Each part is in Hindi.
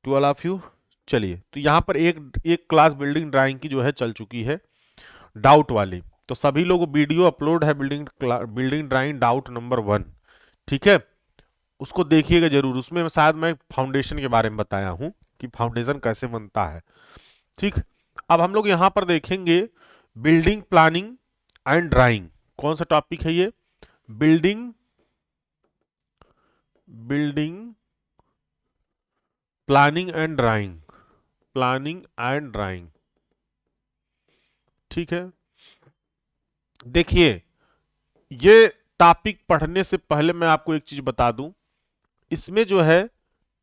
To all of you. चलिए, तो यहाँ पर एक एक क्लास बिल्डिंग ड्राइंग की जो है चल चुकी है, डाउट वाली। तो सभी लोग वीडियो अपलोड है बिल्डिंग ड्राइंग डाउट नंबर 1, ठीक है, उसको देखिएगा जरूर। उसमें शायद मैं फाउंडेशन के बारे में बताया हूं कि फाउंडेशन कैसे बनता है, ठीक। अब हम लोग यहां पर देखेंगे बिल्डिंग प्लानिंग एंड ड्राइंग। कौन सा टॉपिक है ये? Building building planning and drawing, planning and drawing, ठीक है। देखिए, ये टॉपिक पढ़ने से पहले मैं आपको एक चीज बता दूं, इसमें जो है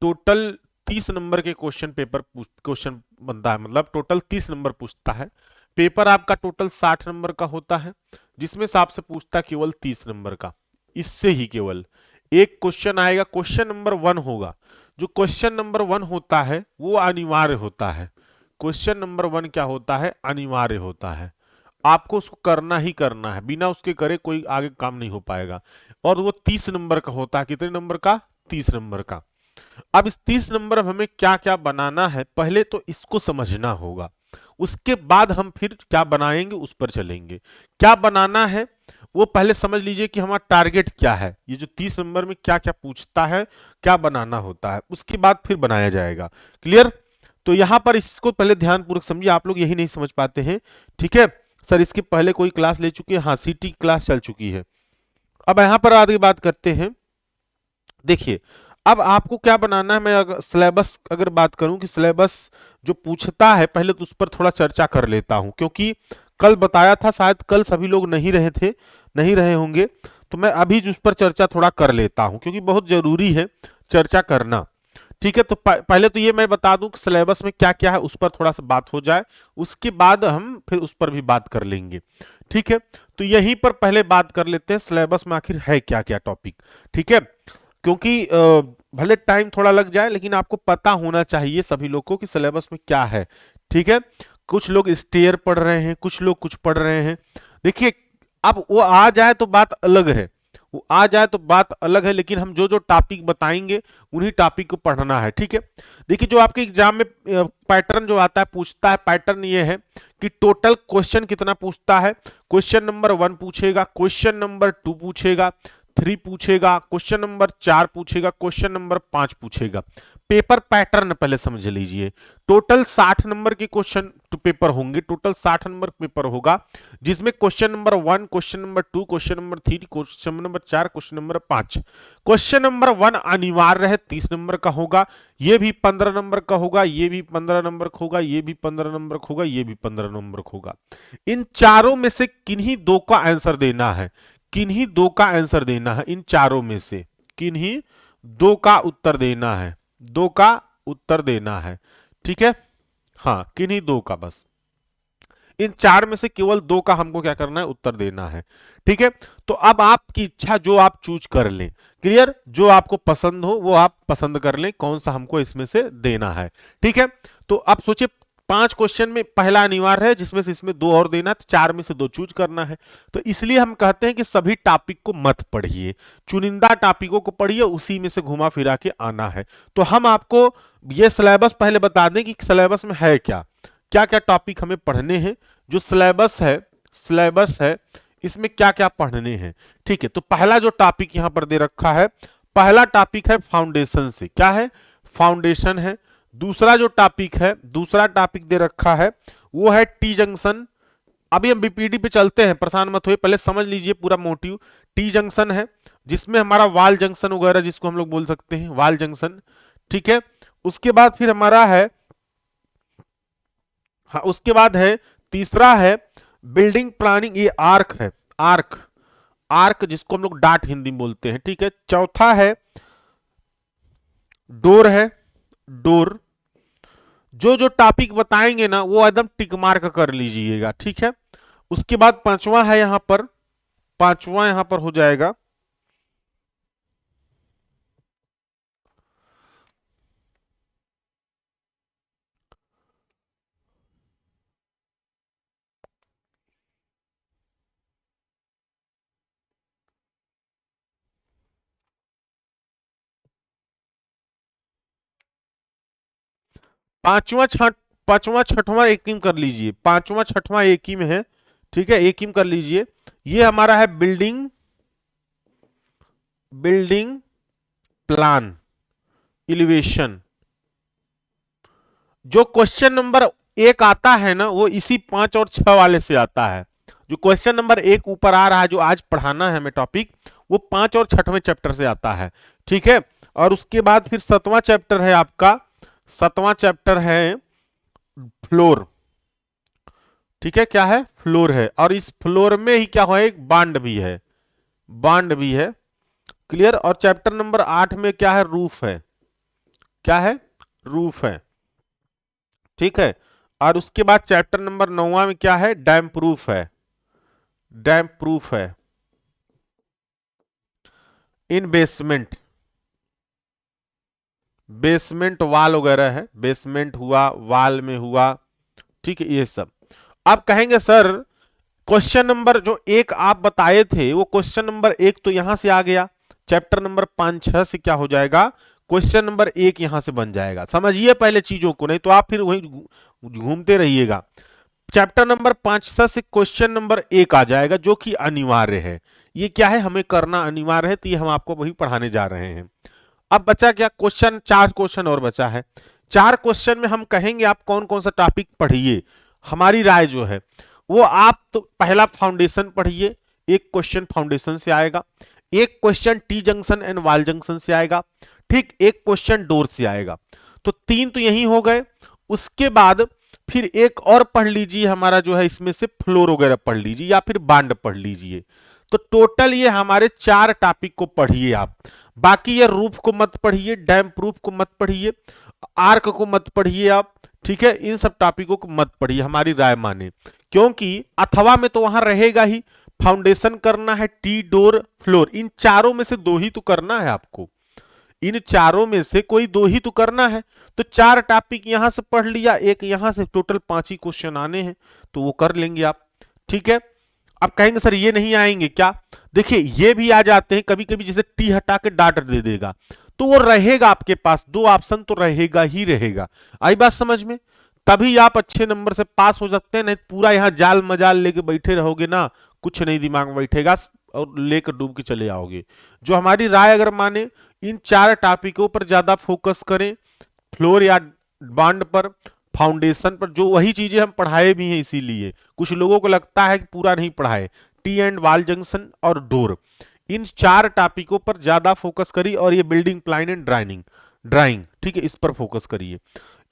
टोटल 30 नंबर के क्वेश्चन बनता है, मतलब टोटल 30 नंबर पूछता है। पेपर आपका टोटल 60 नंबर का होता है, जिसमें से आपसे पूछता है केवल 30 नंबर का। इससे ही केवल एक क्वेश्चन आएगा, क्वेश्चन नंबर 1 होगा। जो क्वेश्चन नंबर 1 होता है वो अनिवार्य होता है। क्वेश्चन नंबर 1 क्या होता है? अनिवार्य होता है। आपको उसको करना ही करना है, बिना उसके करे कोई आगे काम नहीं हो पाएगा। और वो 30 नंबर का होता है। कितने नंबर का? 30 नंबर का। अब इस 30 नंबर में हमें क्या क्या बनाना है, पहले तो इसको समझना होगा। उसके बाद हम फिर क्या बनाएंगे उस पर चलेंगे। क्या बनाना है वो पहले समझ लीजिए कि हमारा टारगेट क्या है, ये जो 30 नंबर में क्या क्या पूछता है, क्या बनाना होता है, उसके बाद फिर बनाया जाएगा। क्लियर? तो यहां पर इसको पहले ध्यानपूर्वक समझिए, आप लोग यही नहीं समझ पाते हैं, ठीक है। सर इसके पहले कोई क्लास ले चुके हैं? हाँ, सीटी क्लास चल चुकी है। अब यहां पर आगे बात करते हैं। देखिए, अब आपको क्या बनाना है, मैं अगर सिलेबस अगर बात करूं कि सिलेबस जो पूछता है, पहले तो उस पर थोड़ा चर्चा कर लेता हूं, क्योंकि कल बताया था, शायद कल सभी लोग नहीं रहे थे, नहीं रहे होंगे। तो मैं अभी उस पर चर्चा थोड़ा कर लेता हूं, क्योंकि बहुत जरूरी है चर्चा करना, ठीक है। तो पहले तो ये मैं बता दूं कि सिलेबस में क्या क्या है, उस पर थोड़ा सा बात हो जाए, उसके बाद हम फिर उस पर भी बात कर लेंगे, ठीक है। तो यहीं पर पहले बात कर लेते हैं सिलेबस में आखिर है क्या क्या टॉपिक, ठीक है। क्योंकि भले टाइम थोड़ा लग जाए, लेकिन आपको पता होना चाहिए सभी लोग को कि सिलेबस में क्या है, ठीक है। कुछ लोग स्टेयर पढ़ रहे हैं, कुछ लोग कुछ पढ़ रहे हैं। देखिए, अब वो आ जाए तो बात अलग है, वो आ जाए तो बात अलग है, लेकिन हम जो जो टॉपिक बताएंगे उन्हीं टॉपिक को पढ़ना है, ठीक है। देखिए, जो आपके एग्जाम में पैटर्न जो आता है, पूछता है, पैटर्न ये है कि टोटल क्वेश्चन कितना पूछता है। क्वेश्चन नंबर 1 पूछेगा, क्वेश्चन नंबर 2 पूछेगा, 3 पूछेगा, क्वेश्चन नंबर 4 पूछेगा, क्वेश्चन नंबर 5 पूछेगा। पेपर पैटर्न पहले समझ लीजिए। टोटल 60 नंबर के क्वेश्चन पेपर होंगे, टोटल 60 नंबर पेपर होगा, जिसमें question number 1, question number 2, question number 3, question number 4, question number 5। Question number 1 अनिवार्य है, 30 नंबर का होगा। ये भी 15 नंबर का होगा, ये भी 15 नंबर का होगा, ये भी 15 नंबर का होगा, ये भी 15 नंबर का होगा। इन चारों में से किन्हीं दो का आंसर देना है, किन्हीं दो का आंसर देना है, इन चारों में से किन्हीं दो का उत्तर देना है, दो का उत्तर देना है, ठीक है। हाँ, किन्हीं दो का, बस इन चार में से केवल दो का हमको क्या करना है, उत्तर देना है, ठीक है। तो अब आपकी इच्छा, जो आप चूज कर लें, क्लियर, जो आपको पसंद हो वो आप पसंद कर लें, कौन सा हमको इसमें से देना है, ठीक है। तो अब सोचिए, 5 क्वेश्चन में पहला अनिवार्य है, जिसमें से इसमें दो और देना है, तो 4 में से 2 चूज करना है। तो इसलिए हम कहते हैं कि सभी टॉपिक को मत पढ़िए, चुनिंदा टॉपिकों को पढ़िए, उसी में से घुमा फिरा के आना है। तो हम आपको ये सिलेबस पहले बता दें कि सिलेबस में है क्या, क्या क्या टॉपिक हमें पढ़ने हैं। जो सिलेबस है इसमें क्या क्या पढ़ने हैं, ठीक है। तो पहला जो टॉपिक यहां पर दे रखा है, पहला टॉपिक है फाउंडेशन से, क्या है? फाउंडेशन है। दूसरा जो टॉपिक है, दूसरा टॉपिक दे रखा है, वो है टी जंक्शन। अभी हम बीपीडी पे चलते हैं, परेशान मत होइए, पहले समझ लीजिए पूरा मोटिव। टी जंक्शन है, जिसमें हमारा वाल जंक्शन वगैरह, जिसको हम लोग बोल सकते हैं वाल जंक्शन, ठीक है। उसके बाद फिर हमारा है, हाँ उसके बाद है, तीसरा है बिल्डिंग प्लानिंग, ये आर्क है, आर्क, आर्क जिसको हम लोग डाट हिंदी में बोलते हैं, ठीक है। चौथा है डोर है, डोर। जो जो टॉपिक बताएंगे ना वो एकदम टिक मार्क कर लीजिएगा, ठीक है। उसके बाद पांचवा है यहां पर, पांचवा यहां पर हो जाएगा पांचवा छठवां एक ही में कर लीजिए, पांचवा छठवां एक ही में है, ठीक है, एक ही में कर लीजिए। ये हमारा है बिल्डिंग प्लान एलिवेशन। जो क्वेश्चन नंबर 1 आता है ना, वो इसी 5 और 6 वाले से आता है। जो क्वेश्चन नंबर 1 ऊपर आ रहा है, जो आज पढ़ाना है हमें टॉपिक, वो 5 और 6वें चैप्टर से आता है, ठीक है। और उसके बाद फिर 7वां चैप्टर है आपका, 7वां चैप्टर है फ्लोर, ठीक है, क्या है, फ्लोर है। और इस फ्लोर में ही क्या है, एक बांड भी है, बांड भी है, क्लियर। और चैप्टर नंबर 8 में क्या है, रूफ है, क्या है, रूफ है, ठीक है। और उसके बाद चैप्टर नंबर 9 में क्या है, डैम प्रूफ है, डैम प्रूफ है इन बेसमेंट, बेसमेंट वाल वगैरह है, बेसमेंट हुआ, वाल में हुआ, ठीक है, ये सब। आप कहेंगे सर क्वेश्चन नंबर जो 1 आप बताए थे, वो क्वेश्चन नंबर 1 तो यहां से आ गया, चैप्टर नंबर 5 6 से क्या हो जाएगा, क्वेश्चन नंबर 1 यहां से बन जाएगा। समझिए पहले चीजों को, नहीं तो आप फिर वहीं घूमते रहिएगा। चैप्टर नंबर 5 6 से क्वेश्चन नंबर 1 आ जाएगा, जो कि अनिवार्य है। ये क्या है, हमें करना अनिवार्य है, तो ये हम आपको वही पढ़ाने जा रहे हैं। अब बचा क्या क्वेश्चन, 4 क्वेश्चन और बचा है। 4 क्वेश्चन में हम कहेंगे आप कौन कौन सा टॉपिक पढ़िए। हमारी राय जो है वो, आप तो पहला फाउंडेशन पढ़िए, एक क्वेश्चन फाउंडेशन से आएगा, एक क्वेश्चन टी जंक्शन एंड वाल जंक्शन से आएगा, ठीक, एक क्वेश्चन डोर से आएगा। तो 3 तो यही हो गए। उसके बाद फिर एक और पढ़ लीजिए, हमारा जो है इसमें से फ्लोर वगैरह पढ़ लीजिए या फिर बांड पढ़ लीजिए। तो टोटल ये हमारे 4 टॉपिक को पढ़िए आप। बाकी ये रूफ को मत पढ़िए, डैम प्रूफ को मत पढ़िए, आर्क को मत पढ़िए आप, ठीक है, इन सब टॉपिकों को मत पढ़िए, हमारी राय माने। क्योंकि अथवा में तो वहां रहेगा ही, फाउंडेशन करना है, टी डोर फ्लोर, इन चारों में से 2 ही तो करना है आपको, इन चारों में से कोई 2 ही तो करना है। तो 4 टॉपिक यहां से पढ़ लिया, एक यहां से, टोटल 5 ही क्वेश्चन आने हैं, तो वो कर लेंगे आप, ठीक है। आप कहेंगे सर ये नहीं आएंगे क्या, देखिए ये भी आ जाते हैं कभी कभी, जैसे टी हटा के डाट दे देगा, तो वो रहेगा आपके पास, 2 ऑप्शन तो रहेगा ही रहेगा। आई बात समझ में, तभी आप अच्छे नंबर से पास हो सकते हैं। नहीं पूरा यहां जाल मजाल लेके बैठे रहोगे ना, कुछ नहीं दिमाग में बैठेगा और लेकर डूब के चले आओगे। जो हमारी राय अगर माने, इन 4 टॉपिकों पर ज्यादा फोकस करें, फ्लोर या बांड पर, फाउंडेशन पर, जो वही चीजें हम पढ़ाए भी हैं। इसीलिए कुछ लोगों को लगता है कि पूरा नहीं पढ़ाए, टी एंड वाल जंक्शन और डोर, इन 4 टॉपिकों पर ज्यादा फोकस करिए। और ये बिल्डिंग प्लान एंड ड्राइंग, ठीक है, इस पर फोकस करिए।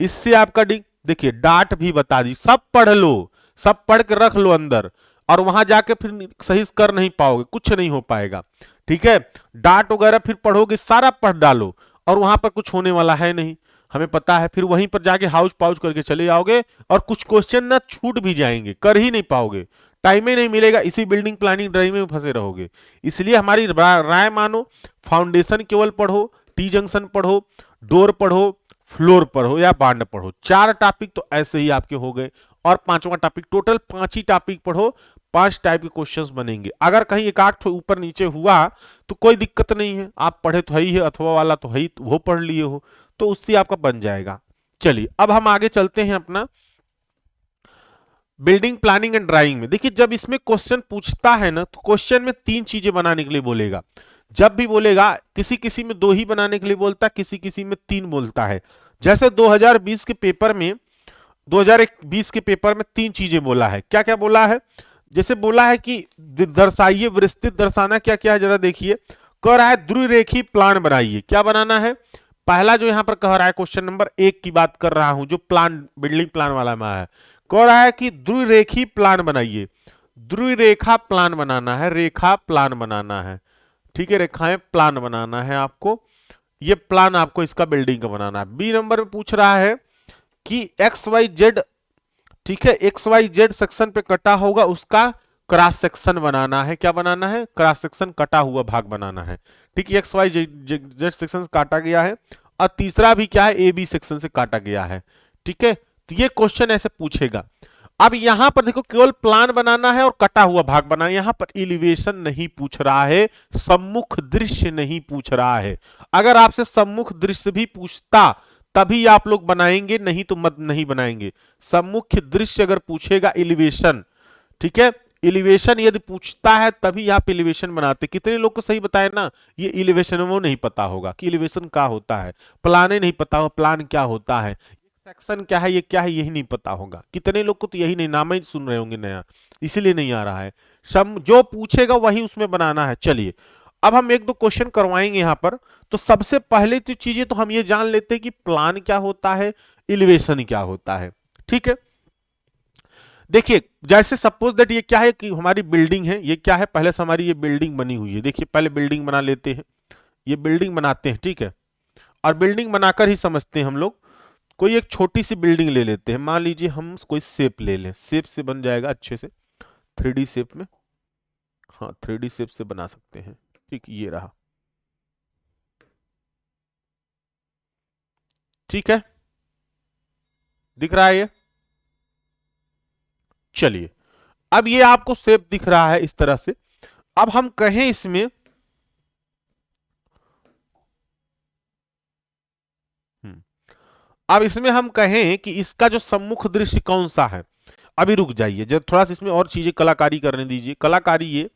इससे आपका देखिए डाट भी बता दी, सब पढ़ लो, सब पढ़ के रख लो अंदर, और वहां जाके फिर सही कर नहीं पाओगे, कुछ नहीं हो पाएगा, ठीक है। डाट वगैरह फिर पढ़ोगे, सारा पढ़ डालो, और वहां पर कुछ होने वाला है नहीं, हमें पता है। फिर वहीं पर जाके हाउस पाउच करके चले जाओगे, और कुछ क्वेश्चन ना छूट भी जाएंगे, कर ही नहीं पाओगे, टाइम ही नहीं मिलेगा, इसी बिल्डिंग प्लानिंग ड्राइंग में फंसे रहोगे। इसलिए हमारी राय मानो, फाउंडेशन केवल पढ़ो, टी जंक्शन पढ़ो, डोर पढ़ो, फ्लोर पढ़ो या बांड पढ़ो। 4 टॉपिक तो ऐसे ही आपके हो गए, और 5वां टॉपिक, टोटल 5 ही टॉपिक पढ़ो, 5 टाइप के क्वेश्चंस बनेंगे। अगर कहीं एक आध ऊपर नीचे हुआ तो कोई दिक्कत नहीं है, आप पढ़े तो है ही है, अथवा वाला तो है ही, वो पढ़ लिए हो, तो उससे आपका बन जाएगा। चलिए अब हम आगे चलते हैं अपना बिल्डिंग प्लानिंग एंड ड्राइंग में। देखिए जब इसमें क्वेश्चन पूछता है ना, तो क्वेश्चन में 3 चीजें बनाने के लिए बोलेगा। जब भी बोलेगा, किसी किसी में 2 ही बनाने के लिए बोलता है, किसी किसी में 3 बोलता है। जैसे 2020 के पेपर में, 2020 के पेपर में 3 चीजें बोला है। क्या क्या बोला है, जैसे बोला है कि दर्शाइए, विस्तृत दर्शाना क्या क्या है, जरा देखिए। कह रहा है द्विरेखी प्लान बनाइए, क्या बनाना है। पहला जो यहां पर कह रहा है, क्वेश्चन नंबर 1 की बात कर रहा हूं, जो प्लान बिल्डिंग प्लान वाला में है, कह रहा है कि द्विरेखी प्लान बनाइए, द्विरेखा प्लान बनाना है, रेखा प्लान बनाना है, ठीक है, रेखाएं प्लान बनाना है आपको। ये प्लान आपको इसका बिल्डिंग का बनाना है। बी नंबर में पूछ रहा है कि एक्स वाई जेड, ठीक है, एक्स वाई जेड सेक्शन पे कटा होगा, उसका क्रॉस सेक्शन बनाना है। क्या बनाना है, क्रॉस सेक्शन, कटा हुआ भाग बनाना है, ठीक है। एक्स वाई जेड सेक्शन से काटा गया है, और तीसरा भी क्या है, ए बी सेक्शन से काटा गया है, ठीक है। तो ये क्वेश्चन ऐसे पूछेगा। अब यहां पर देखो, केवल प्लान बनाना है और कटा हुआ भाग बनाना है, यहां पर एलिवेशन नहीं पूछ रहा है, सम्मुख दृश्य नहीं पूछ रहा है। अगर आपसे सम्मुख दृश्य भी पूछता तभी आप लोग बनाएंगे, नहीं तो मत नहीं बनाएंगे। सम्मुख दृश्य अगर पूछेगा, एलिवेशन, ठीक है, एलिवेशन यदि पूछता है तभी आप एलिवेशन बनाते। कितने लोग को सही बताए ना, ये एलिवेशन वो नहीं पता होगा कि एलिवेशन क्या होता है, प्लान नहीं पता हो प्लान क्या होता है, सेक्शन क्या है, ये क्या है, यही नहीं पता होगा। कितने लोग को तो यही नहीं, नाम ही सुन रहे होंगे नया, इसीलिए नहीं आ रहा है। सम जो पूछेगा वही उसमें बनाना है। चलिए अब हम एक दो क्वेश्चन करवाएंगे यहां पर। तो सबसे पहले तो चीजें तो हम ये जान लेते हैं कि प्लान क्या होता है, एलिवेशन क्या होता है। ठीक है, देखिए जैसे सपोज दैट ये क्या है कि हमारी बिल्डिंग है, ये क्या है, पहले से हमारी ये बिल्डिंग बनी हुई है। देखिए पहले बिल्डिंग बना लेते हैं, ये बिल्डिंग बनाते हैं, ठीक है, और बिल्डिंग बनाकर ही समझते हैं हम लोग। कोई एक छोटी सी बिल्डिंग ले लेते हैं, मान लीजिए हम कोई शेप ले लें, शेप से बन जाएगा अच्छे से, 3D शेप में, हाँ 3D शेप से बना सकते हैं। ठीक, ये रहा, ठीक है, दिख रहा है ये। चलिए अब ये आपको शेप दिख रहा है इस तरह से। अब हम कहें इसमें, अब इसमें हम कहें कि इसका जो सम्मुख दृश्य कौन सा है। अभी रुक जाइए, जब थोड़ा सा इसमें और चीजें कलाकारी करने दीजिए। कलाकारी ये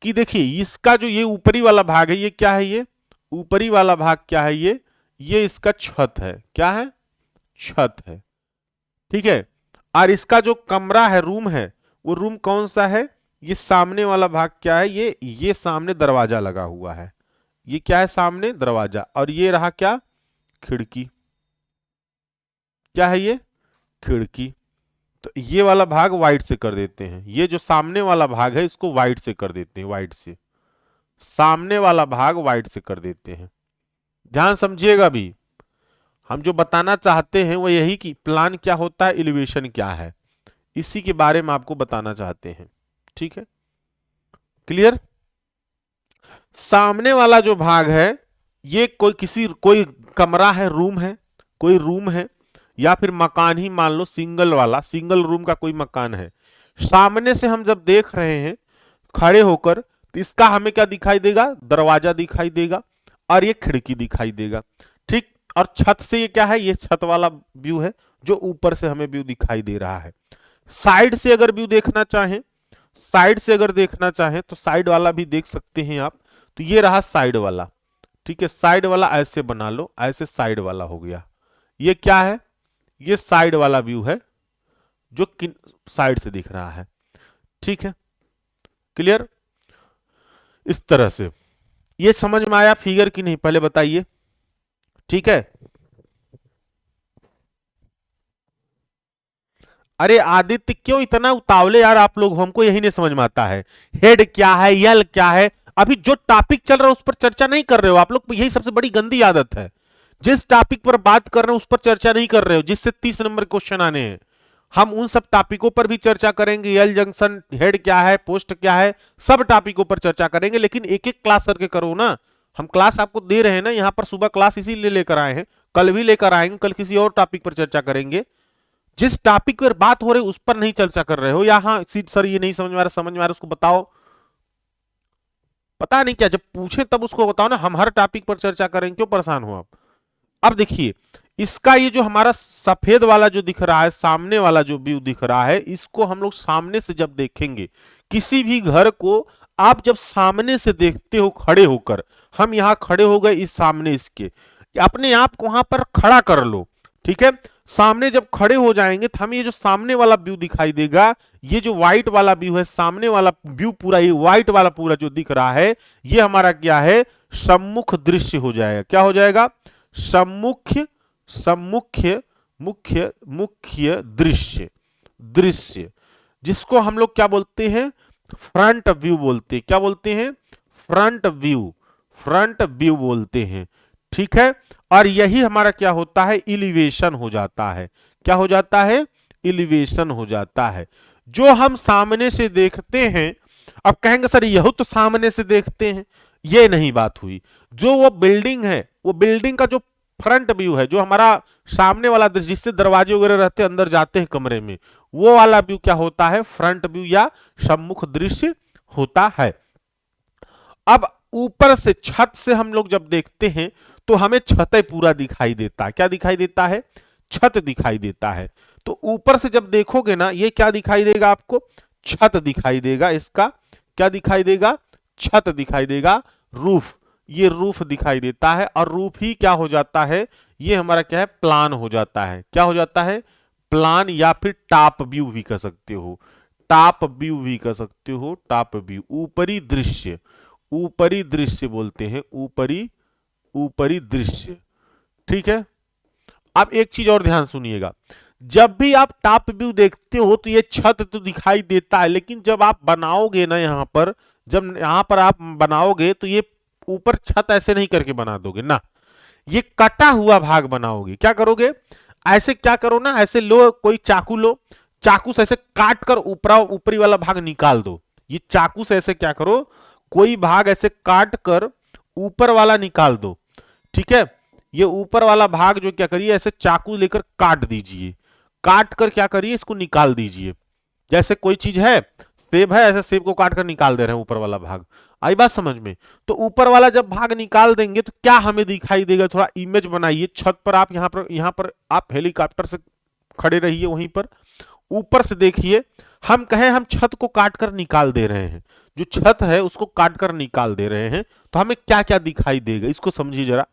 कि देखिए इसका जो ये ऊपरी वाला भाग है, ये क्या है, ये ऊपरी वाला भाग क्या है, ये इसका छत है, क्या है, छत है, ठीक है। और इसका जो कमरा है, रूम है, वो रूम कौन सा है, ये सामने वाला भाग क्या है, ये सामने दरवाजा लगा हुआ है, ये क्या है, सामने दरवाजा, और ये रहा क्या, खिड़की, क्या है ये, खिड़की। तो ये वाला भाग व्हाइट से कर देते हैं, ये जो सामने वाला भाग है इसको व्हाइट से कर देते हैं, व्हाइट से, सामने वाला भाग व्हाइट से कर देते हैं। ध्यान समझिएगा भी, हम जो बताना चाहते हैं वो यही कि प्लान क्या होता है, एलिवेशन क्या है, इसी के बारे में आपको बताना चाहते हैं। ठीक है, क्लियर। सामने वाला जो भाग है, ये कोई कमरा है, रूम है, कोई रूम है, या फिर मकान ही मान लो, सिंगल वाला, सिंगल रूम का कोई मकान है। सामने से हम जब देख रहे हैं खड़े होकर, तो इसका हमें क्या दिखाई देगा, दरवाजा दिखाई देगा, और ये खिड़की दिखाई देगा। ठीक, और छत से ये क्या है, ये छत वाला व्यू है जो ऊपर से हमें व्यू दिखाई दे रहा है। साइड से अगर व्यू देखना चाहें, साइड से अगर देखना चाहें तो साइड वाला भी देख सकते हैं आप। तो ये रहा साइड वाला, ठीक है, साइड वाला ऐसे बना लो, ऐसे साइड वाला हो गया। ये क्या है, ये साइड वाला व्यू है जो साइड से दिख रहा है। ठीक है, क्लियर। इस तरह से ये समझ में आया फिगर की नहीं, पहले बताइए। ठीक है, अरे आदित्य क्यों इतना उतावले यार आप लोग, हमको यही नहीं समझ में आता है। हेड क्या है, यल क्या है, अभी जो टॉपिक चल रहा है उस पर चर्चा नहीं कर रहे हो आप लोग, यही सबसे बड़ी गंदी आदत है। जिस टॉपिक पर बात कर रहे हो उस पर चर्चा नहीं कर रहे हो, जिससे 30 नंबर क्वेश्चन आने हैं। हम उन सब टॉपिकों पर भी चर्चा करेंगे, यल जंक्शन, हेड क्या है, पोस्ट क्या है, सब टॉपिकों पर चर्चा करेंगे, लेकिन एक एक क्लास करके करो ना। हम क्लास आपको दे रहे हैं ना, यहां पर सुबह क्लास इसीलिए लेकर आए हैं, कल भी लेकर आएंगे, कल किसी और टॉपिक पर चर्चा करेंगे। जिस टॉपिक पर बात हो रही उस पर नहीं चर्चा कर रहे हो, या हाँ सर ये नहीं समझ में आ रहा, समझ में आ रहा उसको बताओ, पता नहीं क्या, जब पूछे तब उसको बताओ ना, हम हर टॉपिक पर चर्चा करेंगे, क्यों परेशान हो आप। अब देखिए इसका ये जो हमारा सफेद वाला जो दिख रहा है, सामने वाला जो व्यू दिख रहा है, इसको हम लोग सामने से जब देखेंगे, किसी भी घर को आप जब सामने से देखते हो खड़े होकर, हम यहां खड़े हो गए इस सामने, इसके अपने आप को वहां पर खड़ा कर लो, ठीक है। सामने जब खड़े हो जाएंगे तो हमें ये जो सामने वाला व्यू दिखाई देगा, ये जो व्हाइट वाला व्यू है, सामने वाला व्यू पूरा, ये व्हाइट वाला पूरा जो दिख रहा है, ये हमारा क्या है, सम्मुख दृश्य हो जाएगा। क्या हो जाएगा, सम्मुख्य, सम्मुख्य, मुख्य, मुख्य दृश्य, दृश्य, जिसको हम लोग क्या बोलते हैं, फ्रंट व्यू बोलते हैं। क्या बोलते हैं, फ्रंट व्यू, फ्रंट व्यू बोलते हैं। ठीक है, और यही हमारा क्या होता है, इलिवेशन हो जाता है। क्या हो जाता है, इलिवेशन हो जाता है, जो हम सामने से देखते हैं। अब कहेंगे सर यही तो सामने से देखते हैं, ये नहीं बात हुई। जो वो बिल्डिंग है, वो बिल्डिंग का जो फ्रंट व्यू है, जो हमारा सामने वाला दृश्य, जिससे दरवाजे वगैरह रहते हैं, अंदर जाते हैं कमरे में, वो वाला व्यू क्या होता है, फ्रंट व्यू या सम्मुख दृश्य होता है। अब ऊपर से, छत से हम लोग जब देखते हैं तो हमें छत पूरा दिखाई देता है। क्या दिखाई देता है? छत दिखाई देता है। तो ऊपर से जब देखोगे ना, ये क्या दिखाई देगा आपको? छत दिखाई देगा। इसका क्या दिखाई देगा? छत दिखाई देगा, रूफ। ये रूफ दिखाई देता है, और रूफ ही क्या हो जाता है? ये हमारा क्या है? प्लान हो जाता है। क्या हो जाता है? प्लान, या फिर टॉप व्यू भी कह सकते हो। टॉप व्यू भी कह सकते हो, टॉप व्यू, ऊपरी दृश्य। ऊपरी दृश्य बोलते हैं, ऊपरी दृश्य। ठीक है। अब एक चीज और ध्यान सुनिएगा, जब भी आप टॉप व्यू देखते हो तो ये छत तो दिखाई देता है, लेकिन जब आप बनाओगे ना यहां पर, जब यहां पर आप बनाओगे तो ये ऊपर छत ऐसे नहीं करके बना दोगे ना, ये कटा हुआ भाग बनाओगे। क्या करोगे? ऐसे क्या करो ना, ऐसे लो, कोई चाकू लो, चाकू से ऐसे काट कर ऊपरी वाला भाग निकाल दो। ये चाकू से ऐसे क्या करो, कोई भाग ऐसे काट कर ऊपर वाला निकाल दो। ठीक है। ये ऊपर वाला भाग जो क्या करिए, ऐसे चाकू लेकर काट दीजिए। काट कर क्या करिए, इसको निकाल दीजिए। जैसे कोई चीज है, सेब है, ऐसे सेब को काट कर निकाल दे रहे हैं ऊपर वाला भाग। आई बात समझ में? तो ऊपर वाला जब भाग निकाल देंगे तो क्या हमें दिखाई देगा? थोड़ा इमेज बनाइए। छत पर आप यहां पर आप हेलीकॉप्टर से खड़े रहिए, वहीं पर ऊपर से देखिए। हम कहें हम छत को काट कर निकाल दे रहे हैं, जो छत है उसको काट कर निकाल दे रहे हैं, तो हमें क्या क्या दिखाई देगा, इसको समझिए जरा।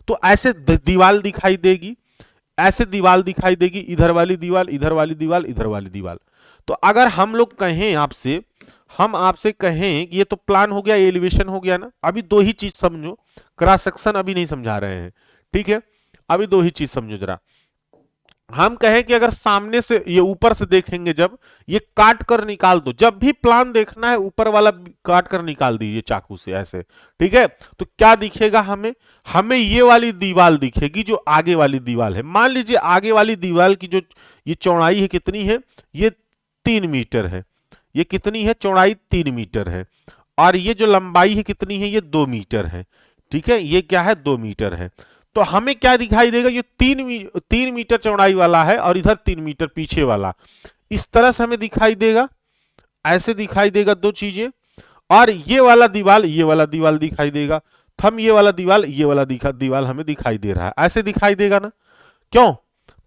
तो ऐसे दीवाल दिखाई देगी, ऐसे दीवाल दिखाई देगी, इधर वाली दीवाल, इधर वाली दीवाल, इधर वाली दीवाल। तो अगर हम लोग कहें आपसे, हम आपसे कहें कि ये तो प्लान हो गया, ये एलिवेशन हो गया ना, अभी दो ही चीज समझो, क्रॉस सेक्शन अभी नहीं समझा रहे हैं। ठीक है। अभी दो ही चीज समझो जरा। हम कहें कि अगर सामने से ये ऊपर से देखेंगे, जब ये काट कर निकाल दो, जब भी प्लान देखना है ऊपर वाला काट कर निकाल दीजिए चाकू से ऐसे। ठीक है। तो क्या दिखेगा हमें? हमें ये वाली दीवाल दिखेगी, जो आगे वाली दीवाल है। मान लीजिए आगे वाली दीवाल की जो ये चौड़ाई है कितनी है? ये 3 मीटर है। ये कितनी है? चौड़ाई 3 मीटर है। और ये जो लंबाई है कितनी है? ये 2 मीटर है। ठीक है। ये क्या है? 2 मीटर है। तो हमें क्या दिखाई देगा? ये 3 मीटर चौड़ाई वाला है, और इधर 3 मीटर पीछे वाला। इस तरह से हमें दिखाई देगा, ऐसे दिखाई देगा दो चीजें। और ये वाला दीवाल, ये वाला दीवाल दिखाई देगा। तो हम ये वाला दीवाल, ये वाला दीवाल हमें दिखाई दे रहा है, ऐसे दिखाई देगा ना। क्यों?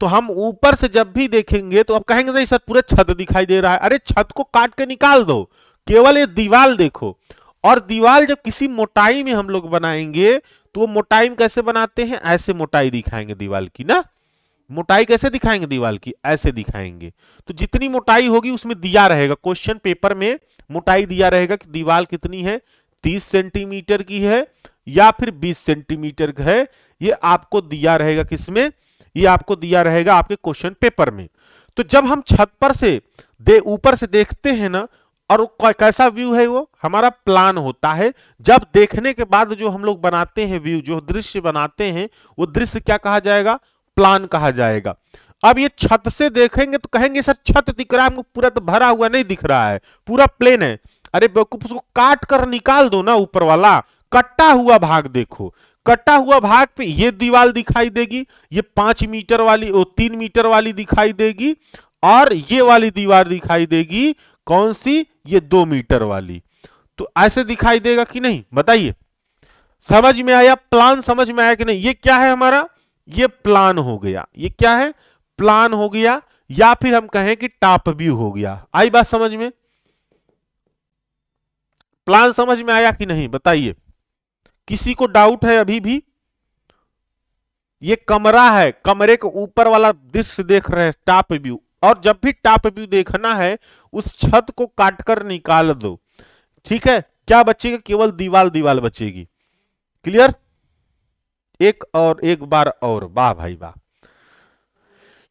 तो हम ऊपर से जब भी देखेंगे तो अब कहेंगे नहीं सर पूरे छत दिखाई दे रहा है। अरे छत को काट के निकाल दो, केवल ये दीवाल देखो। और दीवाल जब किसी मोटाई में हम लोग बनाएंगे तो वो मोटाई में कैसे बनाते हैं? ऐसे मोटाई दिखाएंगे दीवाल की ना। मोटाई कैसे दिखाएंगे दीवाल की? ऐसे दिखाएंगे। तो जितनी मोटाई होगी उसमें दिया रहेगा, क्वेश्चन पेपर में मोटाई दिया रहेगा कि दीवाल कितनी है, 30 सेंटीमीटर की है या फिर 20 सेंटीमीटर का है। ये आपको दिया रहेगा किसमें? ये आपको दिया रहेगा आपके क्वेश्चन पेपर में। तो जब हम छत पर से ऊपर से देखते हैं ना, और कैसा व्यू है? वो हमारा प्लान होता है। जब देखने के बाद जो हम लोग बनाते हैं व्यू, जो दृश्य बनाते हैं, वो दृश्य क्या कहा जाएगा? प्लान कहा जाएगा। अब ये छत से देखेंगे तो कहेंगे सर छत दिख रहा है हमको, पूरा तो भरा हुआ नहीं दिख रहा है, पूरा प्लेन है। अरे बेवकूफ, उसको काट कर निकाल दो ना, ऊपर वाला कटा हुआ भाग देखो। कटा हुआ भाग पे ये दीवार दिखाई देगी, ये 5 मीटर वाली, 3 मीटर वाली दिखाई देगी, और ये वाली दीवार दिखाई देगी। कौन सी? ये 2 मीटर वाली। तो ऐसे दिखाई देगा कि नहीं? बताइए। समझ में आया? प्लान समझ में आया कि नहीं? ये क्या है हमारा? ये प्लान हो गया। ये क्या है? प्लान हो गया, या फिर हम कहें कि टॉप व्यू हो गया। आई बात समझ में? प्लान समझ में आया कि नहीं? बताइए। किसी को डाउट है अभी भी? ये कमरा है, कमरे के ऊपर वाला दृश्य देख रहे हैं, टॉप व्यू। और जब भी टॉप व्यू देखना है, उस छत को काटकर निकाल दो। ठीक है। क्या बचेगा? केवल दीवाल दीवाल बचेगी। क्लियर? एक और एक बार और, वाह भाई वाह।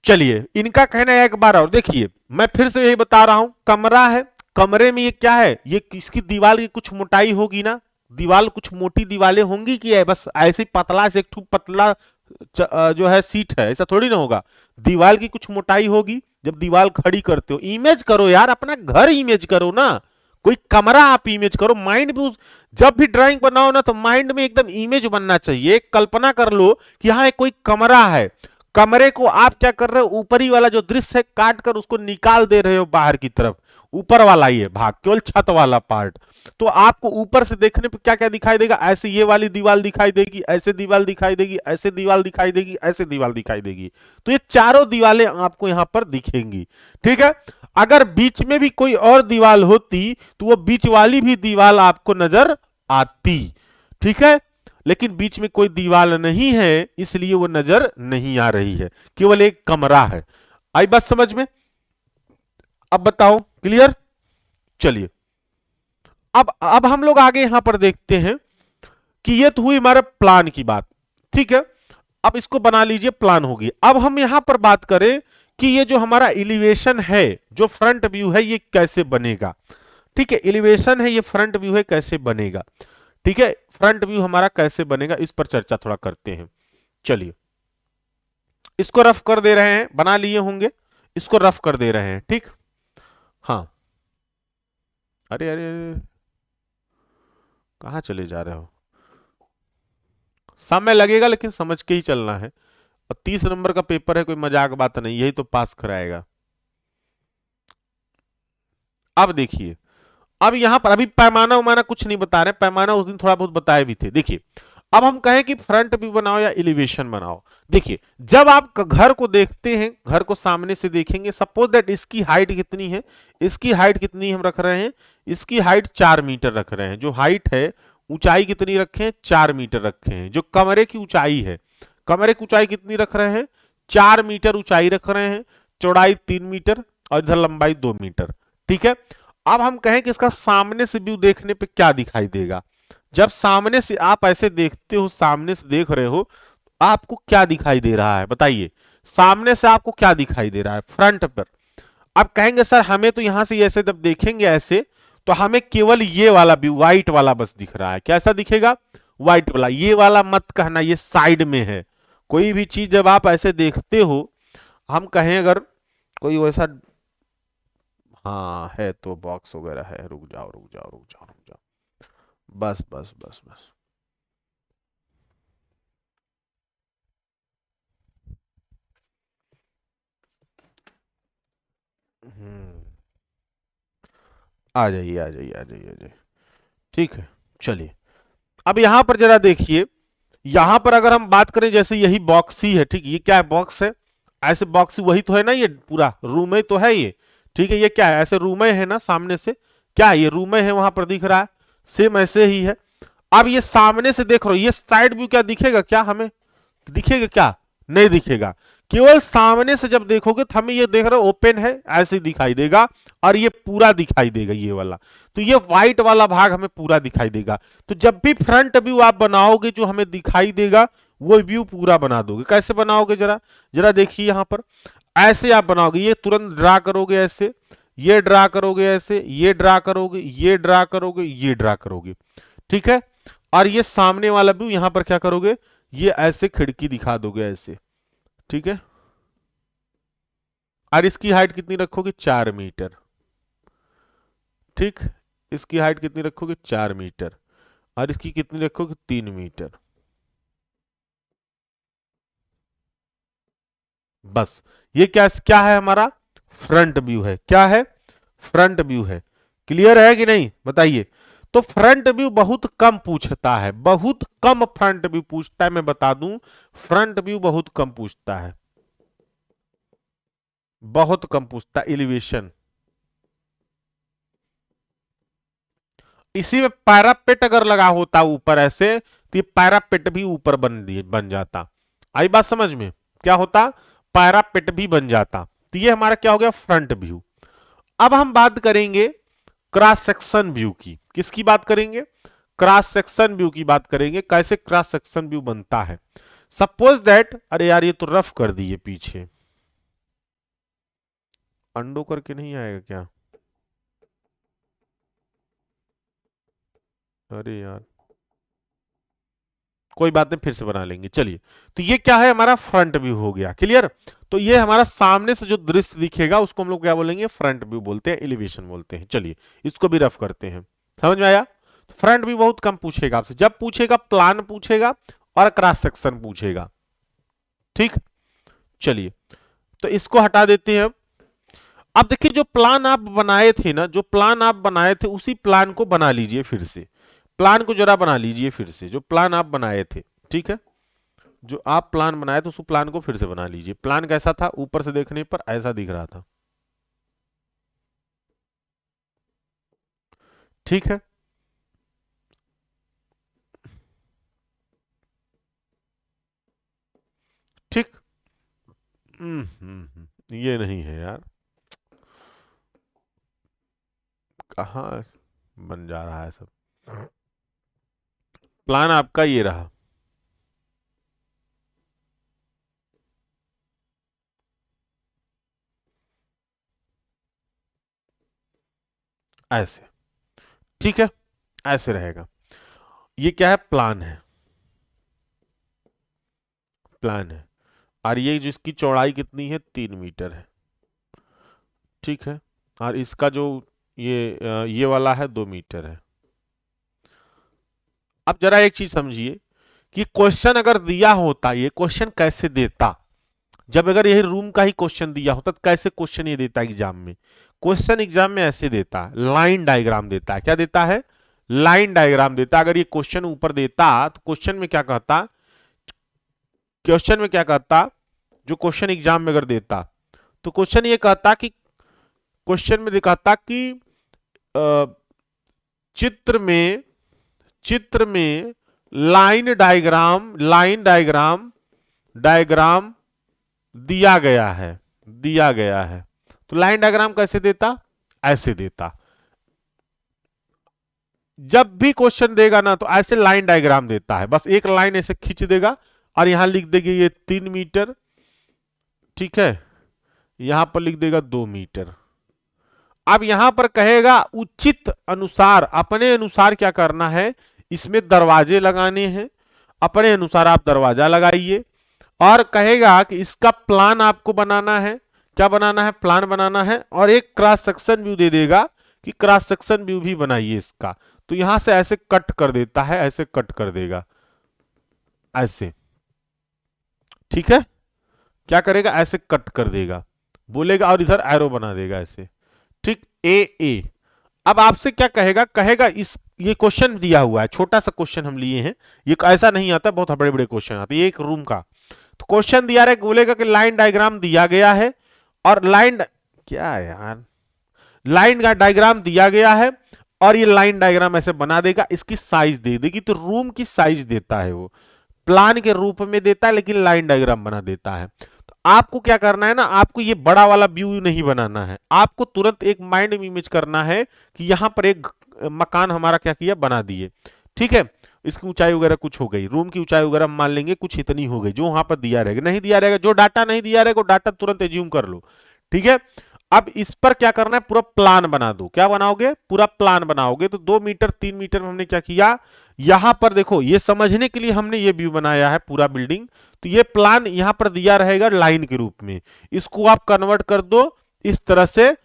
चलिए, इनका कहना है एक बार और देखिए। मैं फिर से यही बता रहा हूं, कमरा है, कमरे में ये क्या है? ये इसकी दीवार की कुछ मोटाई होगी ना, दीवार कुछ मोटी दीवारें होंगी कि है बस ऐसे पतला से एक पतला जो है सीट है, ऐसा थोड़ी ना होगा। दीवार की कुछ मोटाई होगी। जब दीवार खड़ी करते हो, इमेज करो यार, अपना घर इमेज करो ना, कोई कमरा आप इमेज करो। माइंड भी जब भी ड्राइंग बनाओ ना, तो माइंड में एकदम इमेज बनना चाहिए। कल्पना कर लो कि हाँ कोई कमरा है, कमरे को आप क्या कर रहे हो? ऊपरी वाला जो दृश्य है काट कर उसको निकाल दे रहे हो बाहर की तरफ। ऊपर वाला ये भाग, केवल छत वाला पार्ट। तो आपको ऊपर से देखने पे क्या क्या दिखाई देगा, ऐसे ये वाली दीवार दिखाई देगी, ऐसे दीवार दिखाई देगी, ऐसे दीवार दिखाई देगी, ऐसे दीवार दिखाई देगी। तो ये चारों दीवारें आपको यहां पर दिखेंगी। ठीक है, अगर बीच में भी कोई और दीवार होती तो वो बीच वाली भी दीवार आपको नजर आती। ठीक है, लेकिन बीच में कोई दीवार नहीं है इसलिए वो नजर नहीं आ रही है, केवल एक कमरा है। आई बात समझ में? अब बताओ, क्लियर? चलिए, अब हम लोग आगे यहां पर देखते हैं कि ये तो हुई हमारे प्लान की बात। ठीक है, अब इसको बना लीजिए, प्लान होगी। अब हम यहां पर बात करें कि ये जो हमारा एलिवेशन है, जो फ्रंट व्यू है, ये कैसे बनेगा। ठीक है, एलिवेशन है, ये फ्रंट व्यू है, कैसे बनेगा। ठीक है, फ्रंट व्यू हमारा कैसे बनेगा, इस पर चर्चा थोड़ा करते हैं। चलिए, इसको रफ कर दे रहे हैं, बना लिए होंगे, इसको रफ कर दे रहे हैं। ठीक, हाँ, अरे अरे अरे, कहां चले जा रहे हो? समय लगेगा लेकिन समझ के ही चलना है। और 30 नंबर का पेपर है, कोई मजाक बात नहीं, यही तो पास कराएगा। अब देखिए, अब यहां पर अभी पैमाना उमाना कुछ नहीं बता रहे, पैमाना उस दिन थोड़ा बहुत बताए भी थे। देखिए, अब हम कहें कि फ्रंट व्यू बनाओ या एलिवेशन बनाओ। देखिए, जब आप घर को देखते हैं, घर को सामने से देखेंगे, सपोज दैट इसकी हाइट कितनी है, इसकी हाइट कितनी हम रख रहे हैं, इसकी हाइट 4 मीटर रख रहे हैं। जो हाइट है, ऊंचाई कितनी रखे हैं, 4 मीटर रखे हैं। जो कमरे की ऊंचाई है, कमरे की ऊंचाई कितनी रख रहे हैं, 4 मीटर ऊंचाई रख रहे हैं। चौड़ाई 3 मीटर और इधर लंबाई 2 मीटर। ठीक है, अब हम कहें कि इसका सामने से व्यू देखने पे क्या दिखाई देगा। जब सामने से आप ऐसे देखते हो, सामने से देख रहे हो, आपको क्या दिखाई दे रहा है, बताइए। सामने से आपको क्या दिखाई दे रहा है फ्रंट पर? आप कहेंगे सर हमें तो यहां से ऐसे जब देखेंगे ऐसे, तो हमें केवल ये वाला व्यू, व्हाइट वाला बस दिख रहा है। कैसा दिखेगा? व्हाइट वाला। ये वाला मत कहना, ये साइड में है। कोई भी चीज जब आप ऐसे देखते हो, हम कहें अगर कोई वैसा, हाँ है तो बॉक्स वगैरह है, रुक जाओ रुक जाओ रुक जाओ रुक जाओ, बस बस बस बस। आ जाइए आ जाइए आ जाइए आ जाइए। ठीक है, चलिए, अब यहां पर जरा देखिए, यहां पर अगर हम बात करें, जैसे यही बॉक्स ही है। ठीक, ये क्या है, बॉक्स है, ऐसे बॉक्स वही तो है ना, ये पूरा रूम ही तो है ये। ठीक है, ये क्या है, ऐसे रूम है ना, सामने से क्या है, ये रूम है, वहां पर दिख रहा है, सेम ऐसे ही है। अब ये सामने से देख रहे हो, ये साइड व्यू क्या दिखेगा, क्या हमें दिखेगा, क्या नहीं दिखेगा। केवल सामने से जब देखोगे तो हमें ये देख रहे हो ओपन है, ऐसे दिखाई देगा, और ये पूरा दिखाई देगा ये वाला। तो ये व्हाइट वाला भाग हमें पूरा दिखाई देगा। तो जब भी फ्रंट व्यू आप बनाओगे, जो हमें दिखाई देगा वो व्यू पूरा बना दोगे। कैसे बनाओगे, जरा जरा देखिए, यहां पर ऐसे आप बनाओगे, ये तुरंत ड्रा करोगे ऐसे, ये ड्रा करोगे ऐसे, ये ड्रा करोगे, ये ड्रा करोगे, ये ड्रा करोगे। ठीक है, और ये सामने वाला व्यू यहां पर क्या करोगे, ये ऐसे खिड़की दिखा दोगे ऐसे। ठीक है, और इसकी हाइट कितनी रखोगे, 4 मीटर। ठीक, इसकी हाइट कितनी रखोगे, 4 मीटर, और इसकी कितनी रखोगे, 3 मीटर। बस, ये क्या क्या है, हमारा फ्रंट व्यू है। क्या है, फ्रंट व्यू है। क्लियर है कि नहीं, बताइए। तो फ्रंट व्यू बहुत कम पूछता है, बहुत कम फ्रंट व्यू पूछता है, मैं बता दूं, फ्रंट व्यू बहुत कम पूछता है, बहुत कम पूछता है। एलिवेशन, इसी में पैरापेट अगर लगा होता ऊपर ऐसे, तो ये पैरापेट भी ऊपर बन जाता। आई बात समझ में, क्या होता, पैरापेट भी बन जाता। तो ये हमारा क्या हो गया, फ्रंट व्यू। अब हम बात करेंगे क्रॉस सेक्शन व्यू की। किसकी बात करेंगे, क्रॉस सेक्शन व्यू की बात करेंगे। कैसे क्रॉस सेक्शन व्यू बनता है। सपोज दैट, अरे यार ये तो रफ कर दिए पीछे, अंडो करके नहीं आएगा क्या, अरे यार कोई बात नहीं, फिर से बना लेंगे। चलिए, तो ये क्या है, हमारा फ्रंट व्यू हो गया। क्लियर। तो ये हमारा सामने से जो दृश्य दिखेगा उसको हम लोग क्या बोलेंगे, फ्रंट व्यू बोलते हैं, एलिवेशन बोलते हैं। चलिए, इसको भी रफ करते हैं, समझ में आया। फ्रंट व्यू बहुत कम पूछेगा आपसे, जब पूछेगा प्लान पूछेगा और क्रॉस सेक्शन पूछेगा। ठीक, चलिए, तो इसको हटा देते हैं। अब देखिए जो प्लान आप बनाए थे ना, जो प्लान आप बनाए थे उसी प्लान को बना लीजिए फिर से, प्लान को जरा बना लीजिए फिर से, जो प्लान आप बनाए थे, ठीक है, जो आप प्लान बनाए थे उस प्लान को फिर से बना लीजिए। प्लान कैसा था, ऊपर से देखने पर ऐसा दिख रहा था, ठीक है। ठीक। ये नहीं है यार, कहाँ बन जा रहा है सब। प्लान आपका ये रहा, ऐसे, ठीक है, ऐसे रहेगा। ये क्या है, प्लान है, प्लान है। और ये जिसकी चौड़ाई कितनी है, 3 मीटर है, ठीक है। और इसका जो ये वाला है 2 मीटर है। अब जरा एक चीज समझिए कि क्वेश्चन अगर दिया होता, ये क्वेश्चन कैसे देता, जब अगर यही रूम का ही क्वेश्चन दिया होता तो कैसे क्वेश्चन ये देता एग्जाम में। क्वेश्चन एग्जाम में ऐसे देता है, लाइन डायग्राम देता है। क्या देता है, लाइन डायग्राम देता है। अगर ये क्वेश्चन ऊपर देता तो क्वेश्चन में क्या कहता, क्वेश्चन में क्या कहता, जो क्वेश्चन एग्जाम में अगर देता तो क्वेश्चन ये कहता कि, क्वेश्चन में दिखाता कि चित्र में, चित्र में line diagram, line diagram, diagram दिया गया है, दिया गया है। तो लाइन डायग्राम कैसे देता, ऐसे देता। जब भी क्वेश्चन देगा ना तो ऐसे लाइन डायग्राम देता है, बस एक लाइन ऐसे खींच देगा और यहां लिख देगी ये 3 मीटर, ठीक है, यहां पर लिख देगा 2 मीटर। अब यहां पर कहेगा उचित अनुसार, अपने अनुसार क्या करना है, इसमें दरवाजे लगाने हैं, अपने अनुसार आप दरवाजा लगाइए। और कहेगा कि इसका प्लान आपको बनाना है, क्या बनाना है, प्लान बनाना है। और एक क्रॉस सेक्शन व्यू दे देगा कि क्रॉस सेक्शन व्यू भी बनाइए इसका। तो यहां से ऐसे कट कर देता है, ऐसे कट कर देगा, ऐसे, ठीक है, क्या करेगा, ऐसे कट कर देगा, बोलेगा, और इधर एरो बना देगा ऐसे, ठीक, ए ए। अब आपसे क्या कहेगा, कहेगा इस, ये क्वेश्चन दिया हुआ है, छोटा सा क्वेश्चन हम लिए हैं, ये ऐसा नहीं आता, बहुत बड़े बड़े क्वेश्चन आते हैं, ये एक रूम का तो क्वेश्चन दिया है, बोलेगा कि लाइन डायग्राम दिया गया है, और लाइन, क्या है यार, लाइन का डायग्राम दिया गया है, और ये लाइन डायग्राम ऐसे बना देगा, इसकी साइज दे देगी। तो रूम की साइज देता है वो, प्लान के रूप में देता है लेकिन लाइन डायग्राम बना देता है। तो आपको क्या करना है ना, आपको ये बड़ा वाला व्यू नहीं बनाना है, आपको तुरंत एक माइंड में इमेज करना है कि यहां पर एक मकान हमारा क्या किया, बना दिए, ठीक है। इसकी ऊंचाई वगैरह कुछ हो गई, रूम की ऊंचाई वगैरह मान लेंगे कुछ इतनी हो गई, जो वहां पर दिया रहेगा, नहीं दिया रहेगा, जो डाटा नहीं दिया रहेगा वो डाटा तुरंत एज्यूम कर लो, ठीक है। अब इस पर क्या करना है, पूरा प्लान बना दो। क्या बनाओगे, पूरा प्लान बनाओगे। तो 2 मीटर 3 मीटर में हमने क्या किया, यहां पर देखो, ये समझने के लिए हमने ये व्यू बनाया है पूरा बिल्डिंग। तो ये प्लान यहां पर दिया रहेगा लाइन के रूप में, इसको आप कन्वर्ट कर दो इस तरह से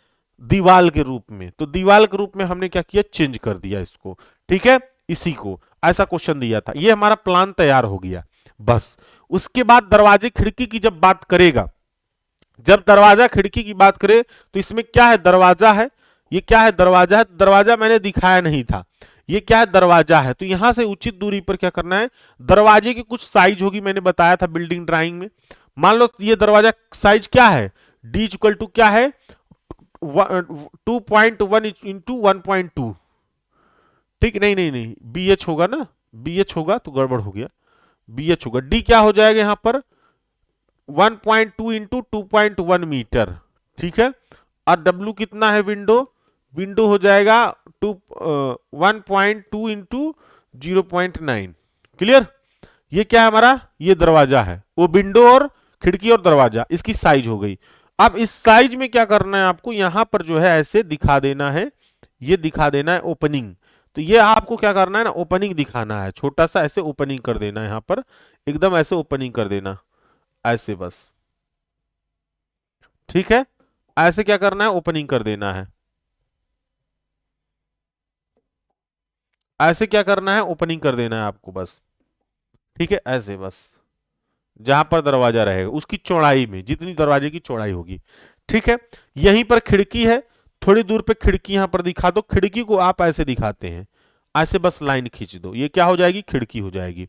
दीवाल के रूप में। तो दीवाल के रूप में हमने क्या किया, चेंज कर दिया इसको, ठीक है। इसी को ऐसा क्वेश्चन दिया था, ये हमारा प्लान तैयार हो गया। बस उसके बाद दरवाजे खिड़की की जब बात करेगा, जब दरवाजा खिड़की की बात करें तो इसमें क्या है, दरवाजा है, ये क्या है, दरवाजा है। दरवाजा मैंने दिखाया नहीं था, ये क्या है, दरवाजा है। तो यहां से उचित दूरी पर क्या करना है, दरवाजे की कुछ साइज होगी, मैंने बताया था बिल्डिंग ड्राइंग में। मान लो ये दरवाजा साइज क्या है, डी इक्वल टू क्या है, 2.1 इंटू 1.2, ठीक, नहीं नहीं नहीं, बी एच होगा ना, बी एच होगा तो गड़बड़ हो गया, बी एच होगा। डी क्या हो जाएगा यहां पर, 1.2 इंटू 2.1 मीटर, ठीक है। और डब्ल्यू कितना है, विंडो, विंडो हो जाएगा 1.2 इंटू 0.9, क्लियर। ये क्या है हमारा, ये दरवाजा है, वो विंडो और खिड़की और दरवाजा, इसकी साइज हो गई। अब इस साइज में क्या करना है आपको, यहां पर जो है ऐसे दिखा देना है, ये दिखा देना है ओपनिंग। तो ये आपको क्या करना है ना, ओपनिंग दिखाना है, छोटा सा ऐसे ओपनिंग कर देना है, यहां पर एकदम ऐसे ओपनिंग कर देना, ऐसे बस, ठीक है। ऐसे क्या करना है, ओपनिंग कर देना है, ऐसे क्या करना है, ओपनिंग कर देना है आपको बस, ठीक है, ऐसे बस, जहां पर दरवाजा रहेगा उसकी चौड़ाई में, जितनी दरवाजे की चौड़ाई होगी, ठीक है, यहीं पर खिड़की है, थोड़ी दूर पे खिड़की यहां पर दिखा दो, खिड़की को आप ऐसे दिखाते हैं, ऐसे बस लाइन खींच दो, ये क्या हो जाएगी, खिड़की हो जाएगी।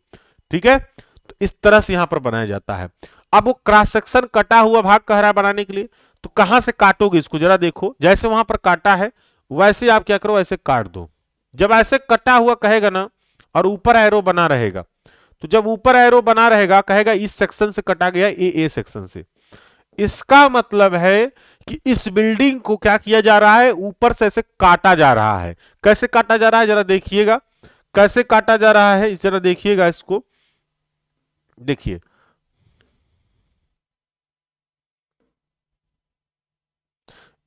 ठीक है, तो इस तरह से यहां पर बनाया जाता है। अब वो क्रॉस सेक्शन कटा हुआ भाग कह रहा है बनाने के लिए, तो कहां से काटोगे इसको जरा देखो, जैसे वहां पर काटा है वैसे आप क्या करो, ऐसे काट दो। जब ऐसे कटा हुआ कहेगा ना और ऊपर एरो बना रहेगा, तो जब ऊपर एरो बना रहेगा कहेगा इस सेक्शन से कटा गया, ए सेक्शन से, इसका मतलब है कि इस बिल्डिंग को क्या किया जा रहा है, ऊपर से ऐसे काटा जा रहा है। कैसे काटा जा रहा है जरा देखिएगा, कैसे काटा जा रहा है इस जरा देखिएगा, इसको देखिए,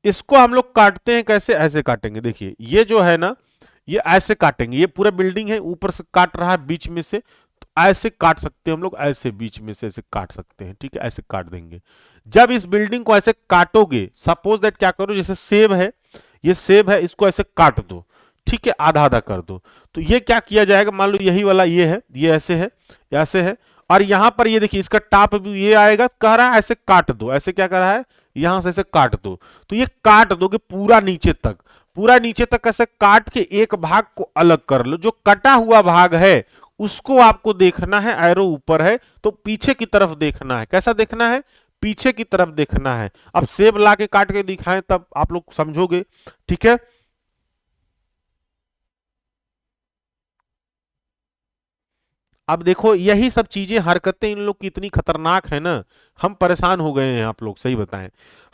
इसको हम लोग काटते हैं कैसे, ऐसे काटेंगे, देखिए ये जो है ना, ये ऐसे काटेंगे, ये पूरा बिल्डिंग है ऊपर से काट रहा है बीच में से, तो ऐसे काट सकते हैं हम लोग, ऐसे बीच में से ऐसे काट सकते हैं। ठीक है, ऐसे काट देंगे। जब इस बिल्डिंग को ऐसे काटोगे, सपोज दैट क्या करो, जैसे सेब है, ये सेब है, इसको ऐसे काट दो, ठीक है, आधा आधा कर दो, तो ये क्या किया जाएगा, मान लो यही वाला ये है, ये ऐसे है, ऐसे है, और यहां पर ये देखिए इसका टॉप व्यू ये आएगा, कह रहा है ऐसे काट दो, ऐसे क्या कर रहा है, यहां से ऐसे काट दो, तो ये काट दोगे पूरा नीचे तक, पूरा नीचे तक ऐसे काट के एक भाग को अलग कर लो, जो कटा हुआ भाग है उसको आपको देखना है, एरो ऊपर है तो पीछे की तरफ देखना है। कैसा देखना है, पीछे की तरफ देखना है। अब सेब ला के काट के दिखाएं तब आप लोग समझोगे। ठीक है, अब देखो यही सब चीजें, हरकतें इन लोग की इतनी खतरनाक है ना, हम परेशान हो गए हैं। आप लोग सही बताएं,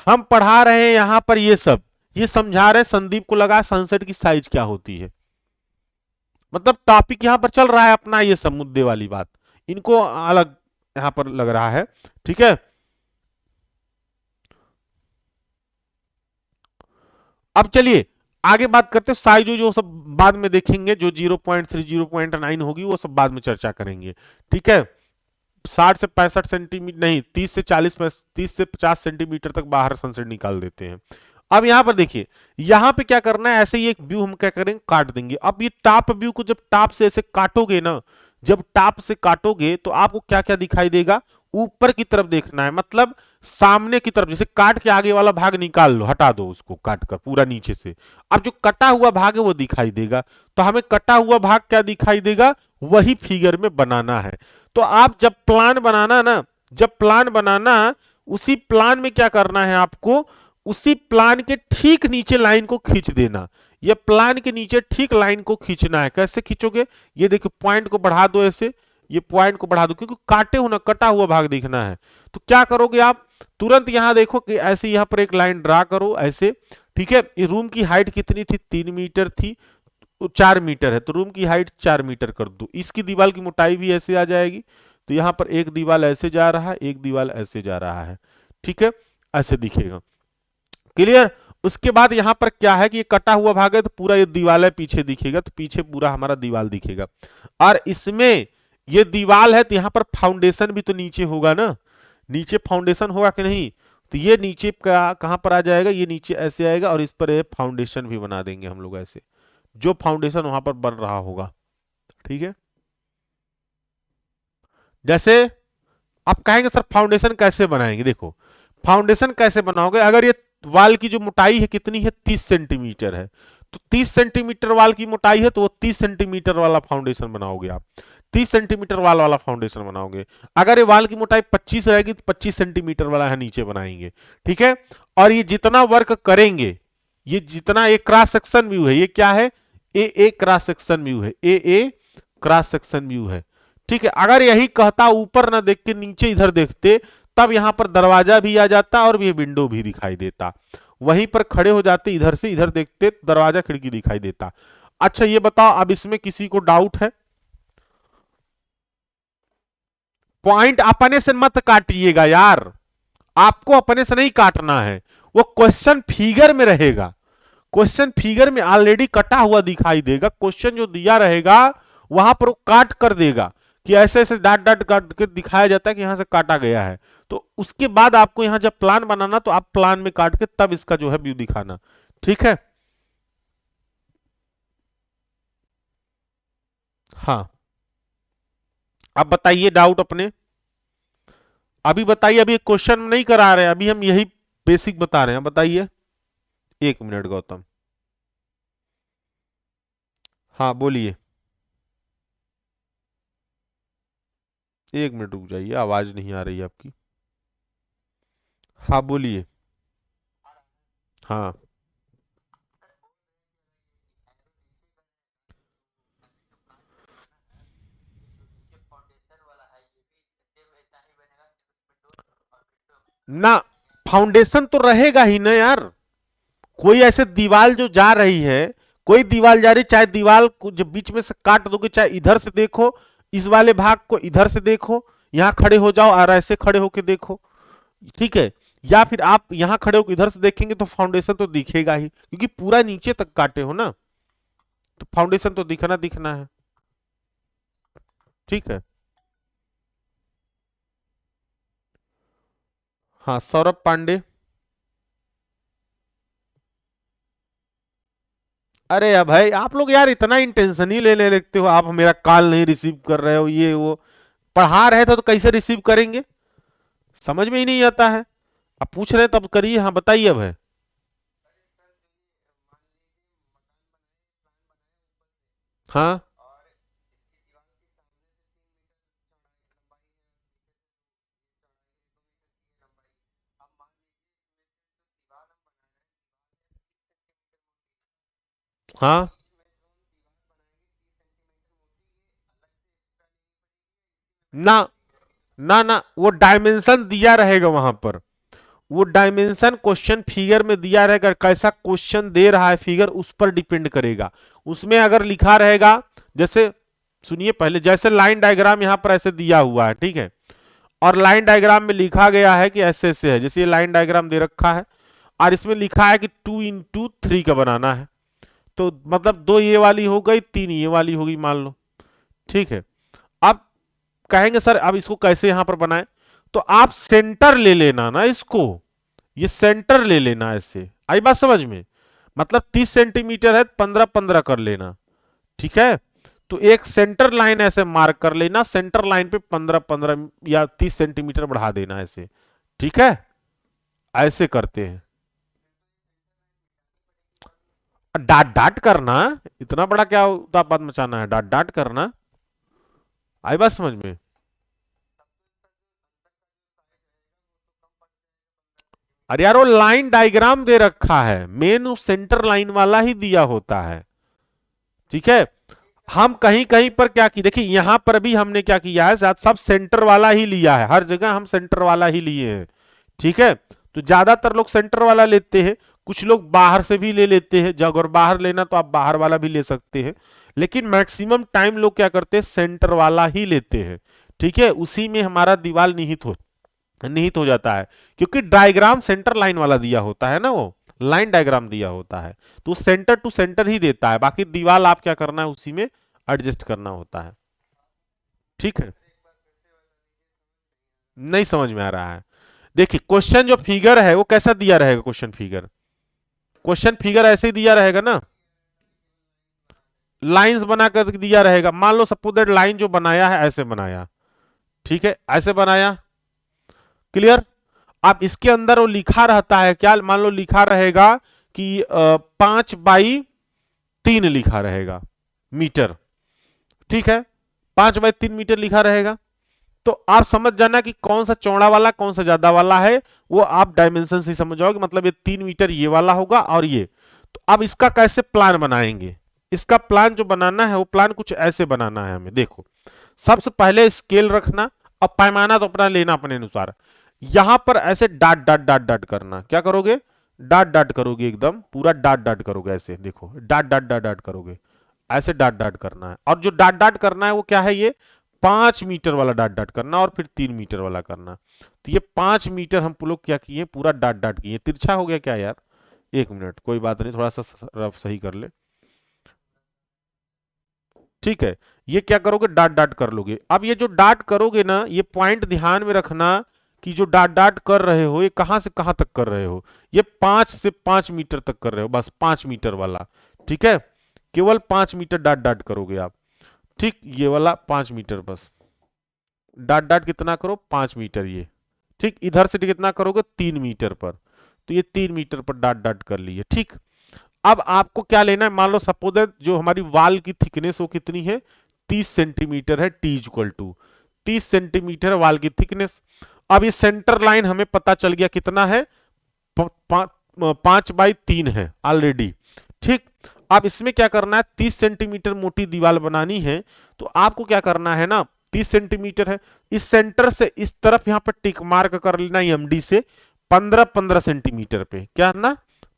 हम पढ़ा रहे हैं यहां पर ये सब, ये समझा रहे, संदीप को लगा सनसेट की साइज क्या होती है, मतलब टॉपिक यहां पर चल रहा है अपना, ये सब मुद्दे वाली बात इनको अलग यहां पर लग रहा है। ठीक है, अब चलिए आगे बात करते हैं, साइज जो सब बाद में देखेंगे, जो 0.3 0.9 होगी वो सब बाद में चर्चा करेंगे। ठीक है, 60 से 65 सेंटीमीटर नहीं, 30 से 50 तक बाहर सनसेट निकाल देते हैं। अब यहां पर देखिए, यहां पे क्या करना है, ऐसे ही एक व्यू हम क्या करेंगे, काट देंगे। अब ये टॉप व्यू को जब टॉप से ऐसे काटोगे ना, जब टॉप से काटोगे तो आपको क्या क्या दिखाई देगा, ऊपर की तरफ देखना है, मतलब सामने की तरफ, जैसे काट के आगे वाला भाग निकाल लो, हटा दो उसको काट कर पूरा नीचे से, अब जो कटा हुआ भाग है वो दिखाई देगा। तो हमें कटा हुआ भाग क्या दिखाई देगा, वही फिगर में बनाना है। तो आप जब प्लान बनाना ना, जब प्लान बनाना, उसी प्लान में क्या करना है आपको, उसी प्लान के ठीक नीचे लाइन को खींच देना। ये प्लान के नीचे ठीक लाइन को खींचना है। कैसे खींचोगे, ये देखो पॉइंट को बढ़ा दो ऐसे, ये पॉइंट को बढ़ा दो, क्योंकि काटे हो ना, कटा हुआ भाग दिखना है। तो क्या करोगे आप, तुरंत यहां देखो कि ऐसे यहां पर एक लाइन ड्रा करो ऐसे। ठीक है, ये रूम की हाइट कितनी थी, 3 मीटर थी, 4 मीटर है, तो रूम की हाइट 4 मीटर कर दो। इसकी दीवार की मोटाई भी ऐसे आ जाएगी, तो यहां पर एक दीवार ऐसे जा रहा है, एक दीवार ऐसे जा रहा है। ठीक है, ऐसे दिखेगा, क्लियर। उसके बाद यहां पर क्या है कि ये कटा हुआ भाग है, तो पूरा ये दीवार पीछे दिखेगा, तो पीछे पूरा हमारा दीवार दिखेगा। और इसमें ये दीवार है, तो यहां पर फाउंडेशन भी तो नीचे होगा ना, नीचे फाउंडेशन होगा कि नहीं, तो ये नीचे का कहां पर आ जाएगा, ये नीचे ऐसे आएगा, और इस पर फाउंडेशन भी बना देंगे हम लोग ऐसे, जो फाउंडेशन वहां पर बन रहा होगा। ठीक है, जैसे आप कहेंगे सर फाउंडेशन कैसे बनाएंगे, देखो फाउंडेशन कैसे बनाओगे, अगर ये वाल की जो मोटाई है कितनी है, 30 सेंटीमीटर है, तो 30 सेंटीमीटर वाल की मोटाई है, तो वो 30 सेंटीमीटर वाला फाउंडेशन बनाओगे आप, 30 सेंटीमीटर वाल वाला फाउंडेशन बनाओगे। अगर ये वाल की मोटाई 25 रहेगी तो 25 सेंटीमीटर वाला है नीचे बनाएंगे। ठीक है, और ये जितना वर्क करेंगे, ये जितना एक क्रॉस सेक्शन व्यू है, ये क्या है, ए क्रॉस सेक्शन व्यू है, ए क्रॉस सेक्शन व्यू है। ठीक है, अगर यही कहता ऊपर ना देख के नीचे इधर देखते, तब यहां पर दरवाजा भी आ जाता और ये विंडो भी दिखाई देता, वहीं पर खड़े हो जाते, इधर से इधर देखते, दरवाजा खिड़की दिखाई देता। अच्छा ये बताओ, अब इसमें किसी को डाउट है, पॉइंट अपने से मत काटिएगा यार, आपको अपने से नहीं काटना है, वो क्वेश्चन फिगर में रहेगा, क्वेश्चन फिगर में ऑलरेडी कटा हुआ दिखाई देगा, क्वेश्चन जो दिया रहेगा वहां पर वो काट कर देगा, कि ऐसे ऐसे डाट डाट काट के दिखाया जाता है कि यहां से काटा गया है। तो उसके बाद आपको यहां जब प्लान बनाना, तो आप प्लान में काट के तब इसका जो है व्यू दिखाना। ठीक है, हाँ अब बताइए डाउट अपने, अभी बताइए, अभी क्वेश्चन नहीं करा रहे, अभी हम यही बेसिक बता रहे हैं, बताइए। 1 मिनट गौतम। हाँ बोलिए। 1 मिनट रुक जाइए, आवाज नहीं आ रही आपकी। हाँ बोलिए। हाँ ना, फाउंडेशन तो रहेगा ही ना यार। कोई ऐसे दीवार जो जा रही है, कोई दीवार जा रही, चाहे दीवार को जब बीच में से काट दोगे, चाहे इधर से देखो, इस वाले भाग को इधर से देखो, यहां खड़े हो जाओ और ऐसे खड़े होके देखो, ठीक है। या फिर आप यहां खड़े होकर इधर से देखेंगे तो फाउंडेशन तो दिखेगा ही, क्योंकि पूरा नीचे तक काटे हो ना, तो फाउंडेशन तो दिखना दिखना है, ठीक है। हाँ सौरभ पांडे। अरे अब भाई आप लोग यार इतना इंटेंशन ही लेने लगते हो, आप मेरा कॉल नहीं रिसीव कर रहे हो, ये वो। पढ़ा रहे थे तो कैसे रिसीव करेंगे, समझ में ही नहीं आता है। आप पूछ रहे हैं तब करिए, हाँ बताइए अब है। हाँ हाँ। ना ना ना, वो डायमेंशन दिया रहेगा वहां पर, वो डायमेंशन क्वेश्चन फिगर में दिया रहेगा, कैसा क्वेश्चन दे रहा है फिगर उस पर डिपेंड करेगा। उसमें अगर लिखा रहेगा, जैसे सुनिए पहले, जैसे लाइन डायग्राम यहां पर ऐसे दिया हुआ है, ठीक है, और लाइन डायग्राम में लिखा गया है कि ऐसे ऐसे है, जैसे ये लाइन डायग्राम दे रखा है और इसमें लिखा है कि 2 × 3 का बनाना है, तो मतलब 2 ये वाली हो गई, 3 ये वाली होगी मान लो, ठीक है। अब कहेंगे सर अब इसको कैसे यहां पर बनाए, तो आप सेंटर ले लेना ना इसको, ये सेंटर ले लेना, ऐसे आई बात समझ में। मतलब 30 सेंटीमीटर है, 15 15 कर लेना, ठीक है। तो एक सेंटर लाइन ऐसे मार्क कर लेना, सेंटर लाइन पे 15 15 या 30 सेंटीमीटर बढ़ा देना ऐसे, ठीक है। ऐसे करते हैं। डाट डाट करना, इतना बड़ा क्या उत्पात मचाना है, डाट डाट करना, आई बात समझ में। अरे यार वो लाइन डायग्राम दे रखा है, मेन उस सेंटर लाइन वाला ही दिया होता है, ठीक है। हम कहीं कहीं पर क्या की, देखिए यहां पर भी हमने क्या किया है, सब सेंटर वाला ही लिया है, हर जगह हम सेंटर वाला ही लिए हैं, ठीक है। तो ज्यादातर लोग सेंटर वाला लेते हैं, कुछ लोग बाहर से भी ले लेते हैं, जब अगर बाहर लेना तो आप बाहर वाला भी ले सकते हैं, लेकिन मैक्सिमम टाइम लोग क्या करते हैं, सेंटर वाला ही लेते हैं, ठीक है। उसी में हमारा दीवार निहित हो जाता है, क्योंकि डायग्राम सेंटर लाइन वाला दिया होता है ना, वो लाइन डायग्राम दिया होता है, तो सेंटर टू सेंटर ही देता है, बाकी दीवार आप क्या करना है उसी में एडजस्ट करना होता है, ठीक है। नहीं समझ में आ रहा है, देखिए क्वेश्चन जो फिगर है वो कैसा दिया रहेगा, क्वेश्चन फिगर ऐसे ही दिया रहेगा ना, लाइंस बना कर दिया रहेगा, मान लो सपोज दैट लाइन जो बनाया है ऐसे बनाया, ठीक है, ऐसे बनाया, क्लियर। अब इसके अंदर वो लिखा रहता है क्या, मान लो लिखा रहेगा कि 5/3 लिखा रहेगा मीटर, ठीक है, 5/3 मीटर लिखा रहेगा। तो आप समझ जाना कि कौन सा चौड़ा वाला कौन सा ज्यादा वाला है, वो आप डायमेंशन से समझ जाओगे, मतलब ये 3 मीटर ये वाला होगा और ये। तो अब इसका कैसे प्लान बनाएंगे, इसका प्लान जो बनाना है वो प्लान कुछ ऐसे बनाना है हमें, देखो सबसे पहले स्केल रखना, अब पैमाना तो अपना लेना अपने अनुसार, यहां पर ऐसे डाट डाट डाट डाट करना, क्या करोगे, डाट डाट करोगे, एकदम पूरा डाट डाट करोगे, ऐसे देखो डाट डाट डाट डाट करोगे, ऐसे डाट डाट करना है। और जो डाट डाट करना है वो क्या है, ये 5 मीटर वाला डाट डाट करना और फिर 3 मीटर वाला करना। तो ये 5 मीटर हम लोग क्या किए, पूरा डाट डाट किए, तिरछा हो गया क्या यार, 1 मिनट कोई बात नहीं, थोड़ा सा रफ सही कर ले, ठीक है। ये क्या करोगे, डाट डाट कर लोगे। अब ये जो डाट करोगे ना, ये पॉइंट ध्यान में रखना कि जो डाट डाट कर रहे हो ये कहां से कहां तक कर रहे हो, ये 5 से 5 मीटर तक कर रहे हो, बस 5 मीटर वाला, ठीक है। केवल 5 मीटर डाट डाट करोगे आप, ठीक, ये वाला 5 मीटर बस, डाट डाट कितना करो, 5 मीटर ये, ठीक। इधर से कितना करोगे, 3 मीटर पर, तो ये 3 मीटर पर डॉट डॉट कर लिए। ठीक, अब आपको क्या लेना है, मान लो सपोज जो हमारी वाल की थिकनेस वो कितनी है, 30 सेंटीमीटर है, टी इक्वल टू 30 सेंटीमीटर वाल की थिकनेस। अब ये सेंटर लाइन हमें पता चल गया कितना है, 5/3 है ऑलरेडी। ठीक, अब इसमें क्या करना है, 30 सेंटीमीटर मोटी दीवार बनानी है, तो आपको क्या करना है ना, 30 सेंटीमीटर है, इस सेंटर से इस तरफ यहां पर टिक मार्क कर लेना एमडी से 15-15 सेंटीमीटर पे, क्या ना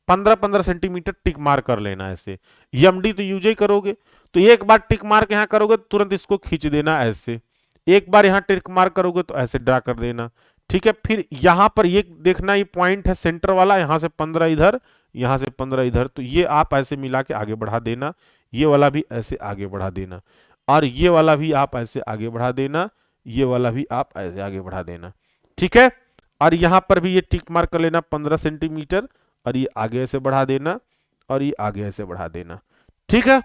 15-15 सेंटीमीटर टिक मार्क कर लेना ऐसे। एमडी तो यूज ही करोगे, तो एक बार टिक मार्क यहां करोगे तुरंत इसको खींच देना ऐसे, एक बार यहां टिक मार्क करोगे तो ऐसे ड्रा कर देना। ठीक है, फिर यहां पर ये देखना, ये पॉइंट है सेंटर वाला, यहां से 15 इधर, यहां से 15 इधर, तो ये आप ऐसे मिला के आगे बढ़ा देना, ये वाला भी ऐसे आगे बढ़ा देना, और ये वाला भी आप ऐसे आगे बढ़ा देना, ये वाला भी आप ऐसे आगे बढ़ा देना। ठीक है, और यहां पर भी ये टिक मार्क कर लेना 15 सेंटीमीटर, और ये आगे ऐसे बढ़ा देना, और ये आगे ऐसे बढ़ा देना। ठीक है,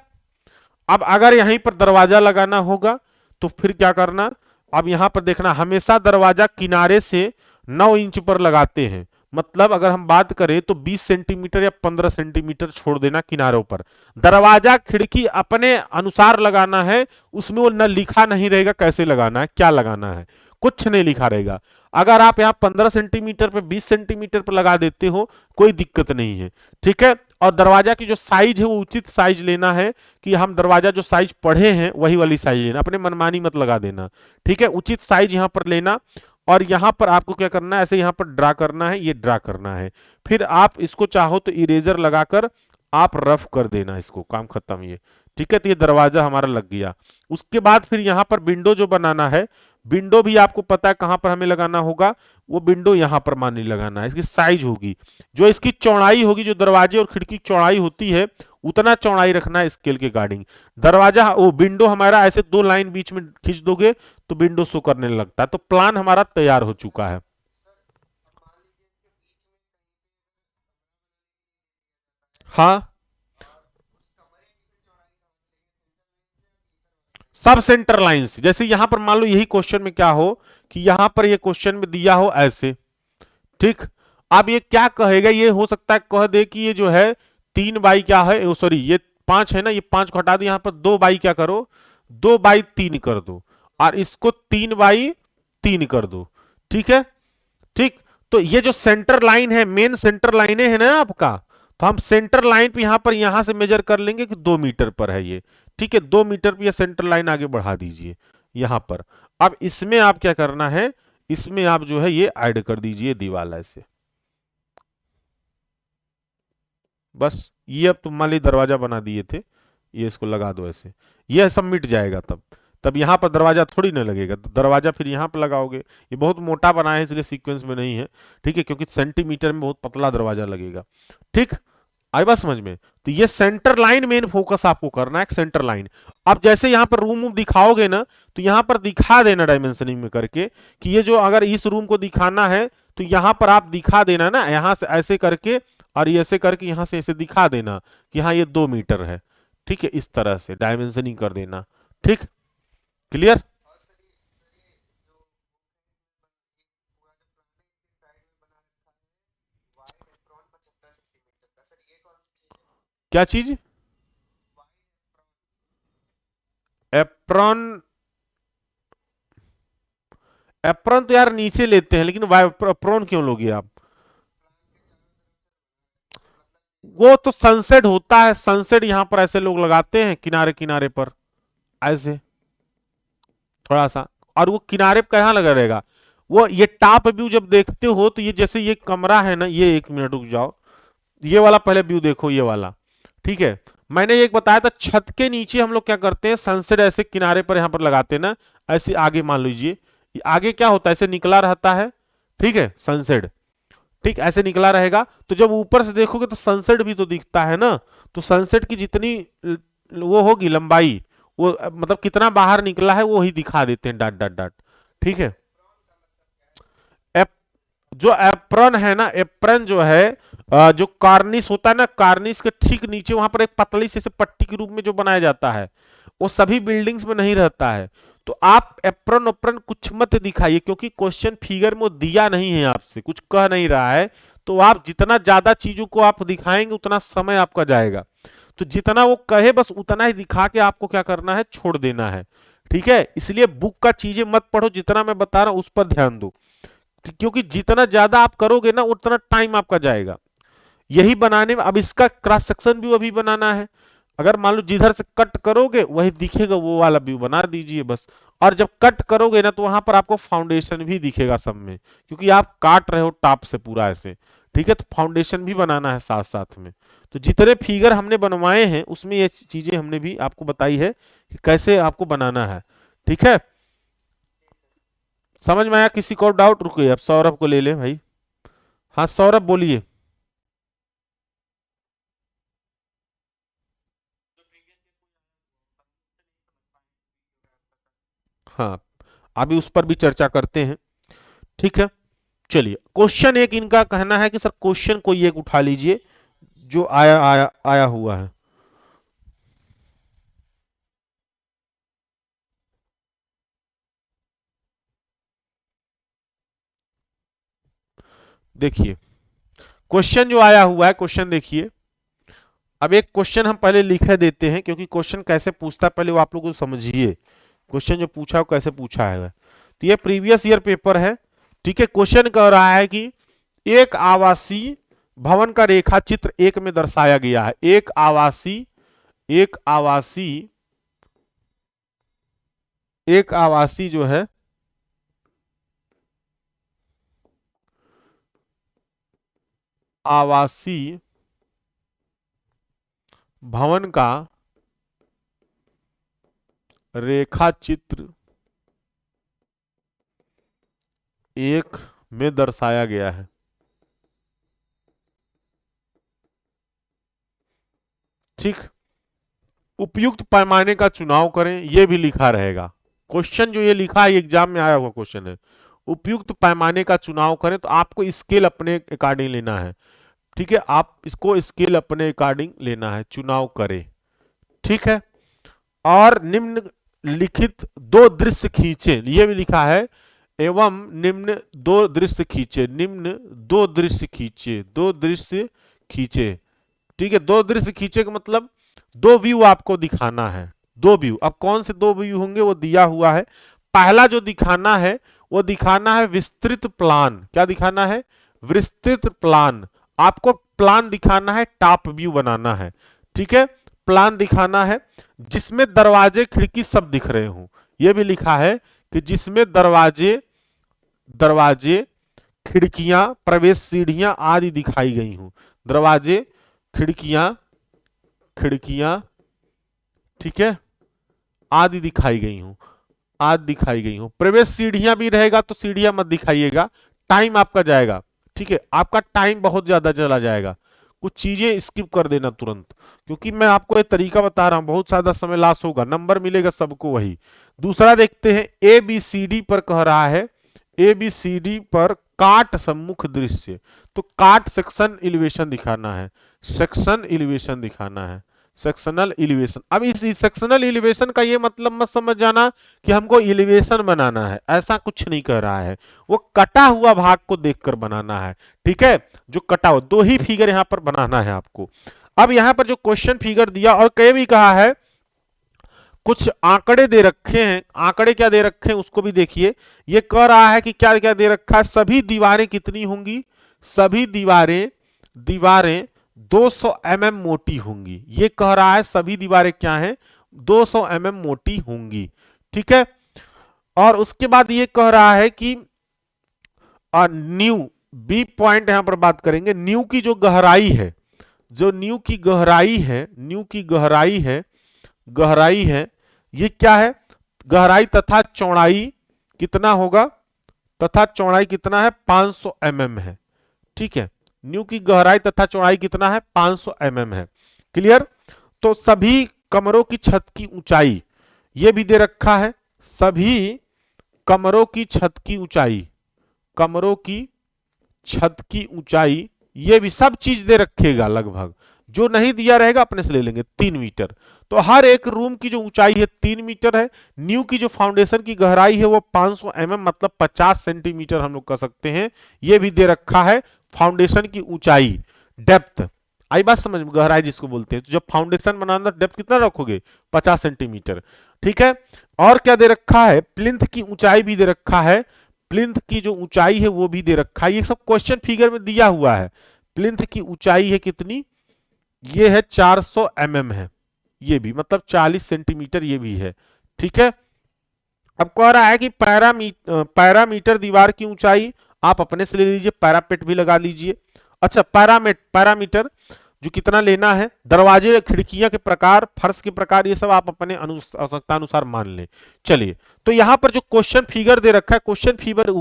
अब अगर यहीं पर दरवाजा लगाना होगा तो फिर क्या करना, अब यहां पर देखना, हमेशा दरवाजा किनारे से 9 इंच पर लगाते हैं, मतलब अगर हम बात करें तो 20 सेंटीमीटर या 15 सेंटीमीटर छोड़ देना किनारों पर। दरवाजा खिड़की अपने अनुसार लगाना है, उसमें वो न लिखा नहीं रहेगा कैसे लगाना है, क्या लगाना है, कुछ नहीं लिखा रहेगा। अगर आप यहाँ 15 सेंटीमीटर पे 20 सेंटीमीटर पर लगा देते हो कोई दिक्कत नहीं है। ठीक है, और दरवाजा की जो साइज है वो उचित साइज लेना है, कि हम दरवाजा जो साइज पढ़े हैं वही वाली साइज लेना, अपने मनमानी मत लगा देना। ठीक है, उचित साइज यहाँ पर लेना, और यहां पर आपको क्या करना है, ऐसे यहां पर ड्रा करना है, ये ड्रा करना है, फिर आप इसको चाहो तो इरेजर लगाकर आप रफ कर देना, इसको काम खत्म ये। ठीक है, तो ये दरवाजा हमारा लग गया। उसके बाद फिर यहां पर विंडो जो बनाना है, विंडो भी आपको पता है कहां पर हमें लगाना होगा, वो विंडो यहां पर मान ली लगाना है, इसकी साइज होगी, जो इसकी चौड़ाई होगी, जो दरवाजे और खिड़की चौड़ाई होती है उतना चौड़ाई रखना है स्केल के अकॉर्डिंग। दरवाजा वो विंडो हमारा ऐसे 2 लाइन बीच में खींच दोगे तो विंडो शो करने लगता है। तो प्लान हमारा तैयार हो चुका है। हाँ, सब सेंटर लाइन से, जैसे यहां पर मान लो यही क्वेश्चन में क्या हो कि यहां पर ये क्वेश्चन में दिया हो ऐसे। ठीक, अब ये क्या कहेगा, ये हो सकता है कह दे कि ये जो है 3 बाई क्या है, सॉरी ये 5 है ना, ये 5 को हटा दो, यहां पर 2 बाई क्या करो, 2/3 कर दो, और इसको 3/3 कर दो। ठीक है, ठीक, तो ये जो सेंटर लाइन है, मेन सेंटर लाइन है ना आपका, तो हम सेंटर लाइन पे यहां से मेजर कर लेंगे कि 2 मीटर पर है ये। ठीक है, 2 मीटर पे ये सेंटर लाइन आगे बढ़ा दीजिए यहां पर। अब इसमें आप क्या करना है, इसमें आप जो है ये ऐड कर दीजिए दीवार ऐसे, बस ये अब तुम मान ली दरवाजा बना दिए थे, ये इसको लगा दो ऐसे, ये सब मिट जाएगा तब। तब यहां पर दरवाजा थोड़ी ना लगेगा, तो दरवाजा फिर यहां पर लगाओगे। ये बहुत मोटा बना है इसलिए सीक्वेंस में नहीं है। ठीक है, क्योंकि सेंटीमीटर में बहुत पतला दरवाजा लगेगा। ठीक, आई बात समझ में। तो ये सेंटर लाइन मेन फोकस आपको करना है, सेंटर लाइन। अब जैसे यहां पर रूम दिखाओगे ना, तो यहां पर दिखा देना डायमेंशनिंग में करके, कि ये जो अगर इस रूम को दिखाना है तो यहां पर आप दिखा देना ना, यहां से ऐसे करके और ये ऐसे करके यहां से ऐसे दिखा देना कि हाँ ये 2 मीटर है। ठीक है, इस तरह से डायमेंशनिंग कर देना। ठीक, क्लियर। क्या चीज, एप्रॉन, एप्रॉन तो यार नीचे लेते हैं, लेकिन एप्रॉन क्यों लोगे आप, वो तो सनसेट होता है, सनसेट यहां पर ऐसे लोग लगाते हैं किनारे किनारे पर ऐसे थोड़ा सा, और वो किनारे पर कहाँ लगा रहेगा, वो ये टॉप व्यू जब देखते हो तो ये जैसे ये कमरा है ना, ये 1 मिनट रुक जाओ, ये वाला पहले व्यू देखो, ये वाला। ठीक है, मैंने एक बताया था छत के नीचे हम लोग क्या करते हैं, सनसेट ऐसे किनारे पर यहां पर लगाते हैं ना, ऐसे आगे मान लीजिए, आगे क्या होता है, ऐसे निकला रहता है। ठीक है, सनसेट, ठीक ऐसे निकला रहेगा, तो जब ऊपर से देखोगे तो सनसेट भी तो दिखता है ना, तो सनसेट की जितनी वो होगी लंबाई, वो मतलब कितना बाहर निकला है वो ही दिखा देते हैं, डॉट डॉट डॉट। ठीक है, एप, जो एप्रन है ना, एप्रन जो है जो कार्निस होता है ना, कार्निस के ठीक नीचे वहां पर एक पतली से पट्टी के रूप में जो बनाया जाता है, वो सभी बिल्डिंग्स में नहीं रहता है। तो आप एप्रन ओप्रन कुछ मत दिखाइए, क्योंकि क्वेश्चन फिगर में दिया नहीं है, आपसे कुछ कह नहीं रहा है, तो आप जितना ज्यादा चीजों को आप दिखाएंगे उतना समय आपका जाएगा। तो जितना वो कहे बस उतना ही दिखा के आपको क्या करना है, छोड़ देना है। ठीक है, इसलिए बुक का चीजें मत पढ़ो, जितना मैं बता रहा हूं उस पर ध्यान दो, क्योंकि जितना ज्यादा आप करोगे ना उतना टाइम आपका जाएगा यही बनाने में। अब इसका क्रॉस सेक्शन व्यू अभी बनाना है, अगर मान लो जिधर से कट करोगे वही दिखेगा, वो वाला व्यू बना दीजिए बस। और जब कट करोगे ना तो वहां पर आपको फाउंडेशन भी दिखेगा सब में, क्योंकि आप काट रहे हो टॉप से पूरा ऐसे। ठीक है, तो फाउंडेशन भी बनाना है साथ साथ में। तो जितने फिगर हमने बनवाए हैं उसमें ये चीजें हमने भी आपको बताई है कि कैसे आपको बनाना है। ठीक है, समझ में आया? किसी को डाउट? रुकिए अब सौरभ को ले ले भाई। हाँ सौरभ बोलिए। हाँ, अभी उस पर भी चर्चा करते हैं। ठीक है, चलिए क्वेश्चन एक इनका कहना है कि सर क्वेश्चन कोई एक उठा लीजिए जो आया आया आया हुआ है। देखिए क्वेश्चन जो आया हुआ है, क्वेश्चन देखिए। अब एक क्वेश्चन हम पहले लिखे देते हैं, क्योंकि क्वेश्चन कैसे पूछता है पहले वो आप लोगों को समझिए। क्वेश्चन जो पूछा वो कैसे पूछा है। तो ये प्रीवियस ईयर पेपर है। ठीक है, क्वेश्चन कह रहा है कि एक आवासीय भवन का रेखा चित्र एक में दर्शाया गया है। एक आवासीय जो है आवासीय भवन का रेखा चित्र एक में दर्शाया गया है। ठीक, उपयुक्त पैमाने का चुनाव करें, यह भी लिखा रहेगा। क्वेश्चन जो ये लिखा है एग्जाम में आया हुआ क्वेश्चन है। उपयुक्त पैमाने का चुनाव करें, तो आपको स्केल अपने अकॉर्डिंग लेना है। ठीक है, आप इसको स्केल अपने अकॉर्डिंग लेना है, चुनाव करें। ठीक है, और निम्नलिखित दो दृश्य खींचे, ये भी लिखा है। एवं निम्न दो दृश्य खींचे, निम्न दो दृश्य खींचे, दो दृश्य खींचे। ठीक है, दो दृश्य खींचे का मतलब दो व्यू आपको दिखाना है। दो व्यू, अब कौन से दो व्यू होंगे वो दिया हुआ है। पहला जो दिखाना है वो दिखाना है विस्तृत प्लान। क्या दिखाना है? विस्तृत प्लान। आपको प्लान दिखाना है, टॉप व्यू बनाना है। ठीक है, प्लान दिखाना है जिसमें दरवाजे खिड़की सब दिख रहे हों। यह भी लिखा है कि जिसमें दरवाजे दरवाजे खिड़कियां प्रवेश सीढ़ियां आदि दिखाई गई हूं। दरवाजे खिड़कियां खिड़कियां ठीक है आदि दिखाई गई हूं, आदि दिखाई गई हूं। प्रवेश सीढ़ियां भी रहेगा तो सीढ़ियां मत दिखाइएगा, टाइम आपका जाएगा। ठीक है, आपका टाइम बहुत ज्यादा चला जाएगा। कुछ चीजें स्किप कर देना तुरंत, क्योंकि मैं आपको एक तरीका बता रहा हूं, बहुत ज्यादा समय लॉस होगा, नंबर मिलेगा सबको वही। दूसरा देखते हैं, ए बी सी डी पर कह रहा है, ए बी सी डी पर काट सम्मुख दृश्य। तो काट सेक्शन एलिवेशन दिखाना है, सेक्शन एलिवेशन दिखाना है, सेक्शनल एलिवेशन। अब इस सेक्शनल एलिवेशन का ये मतलब मत समझ जाना कि हमको एलिवेशन बनाना है, ऐसा कुछ नहीं कह रहा है। वो कटा हुआ भाग को देखकर बनाना है। ठीक है, जो कटा हुआ, दो ही फिगर यहां पर बनाना है आपको। अब यहां पर जो क्वेश्चन फिगर दिया और कई भी कहा है, कुछ आंकड़े दे रखे हैं। आंकड़े क्या दे रखे हैं उसको भी देखिए। ये कह रहा है कि क्या क्या दे रखा है, सभी दीवारें कितनी होंगी, सभी दीवारें दीवारें 200 mm मोटी होंगी। ये कह रहा है सभी दीवारें क्या हैं, 200 mm मोटी होंगी। ठीक है, और उसके बाद ये कह रहा है कि न्यू बी पॉइंट यहां पर बात करेंगे, न्यू की जो गहराई है, जो न्यू की गहराई है, न्यू की गहराई है, गहराई है, ये क्या है, गहराई तथा चौड़ाई कितना होगा, तथा चौड़ाई कितना है, 500 mm है। ठीक है, न्यू की गहराई तथा चौड़ाई कितना है, 500 mm है। क्लियर? तो सभी कमरों की छत की ऊंचाई ये भी दे रखा है, सभी कमरों की छत की ऊंचाई, कमरों की छत की ऊंचाई ये भी सब चीज दे रखेगा लगभग। जो नहीं दिया रहेगा अपने से ले लेंगे, 3 मीटर। तो हर एक रूम की जो ऊंचाई है 3 मीटर है। न्यू की जो फाउंडेशन की गहराई है वो 500 mm मतलब 50 सेंटीमीटर हम लोग कह सकते हैं, ये भी दे रखा है। फाउंडेशन की ऊंचाई, डेप्थ, आई बात समझ में, गहराई जिसको बोलते हैं। तो जब फाउंडेशन बनाना डेप्थ कितना रखोगे, 50 सेंटीमीटर, ठीक है। और क्या दे रखा है, प्लिंथ की ऊंचाई भी दे रखा है, प्लिंथ की जो ऊंचाई है वो भी दे रखा है। ये सब क्वेश्चन फिगर में दिया हुआ है। प्लिंथ की ऊंचाई है कितनी, ये है 400 mm है, ये भी मतलब 40 सेंटीमीटर ये भी है, ठीक है। अब कह रहा है कि पैरामीटर दीवार की ऊंचाई आप अपने से ले लीजिए, पैरापेट भी लगा लीजिए। अच्छा, पैरामीटर जो कितना लेना है, दरवाजे खिड़कियां के प्रकार, फर्श के प्रकार, ये सब आप अपने आवश्यकता अनुसार मान लें। चलिए, तो यहां पर जो क्वेश्चन फिगर दे रखा है, क्वेश्चन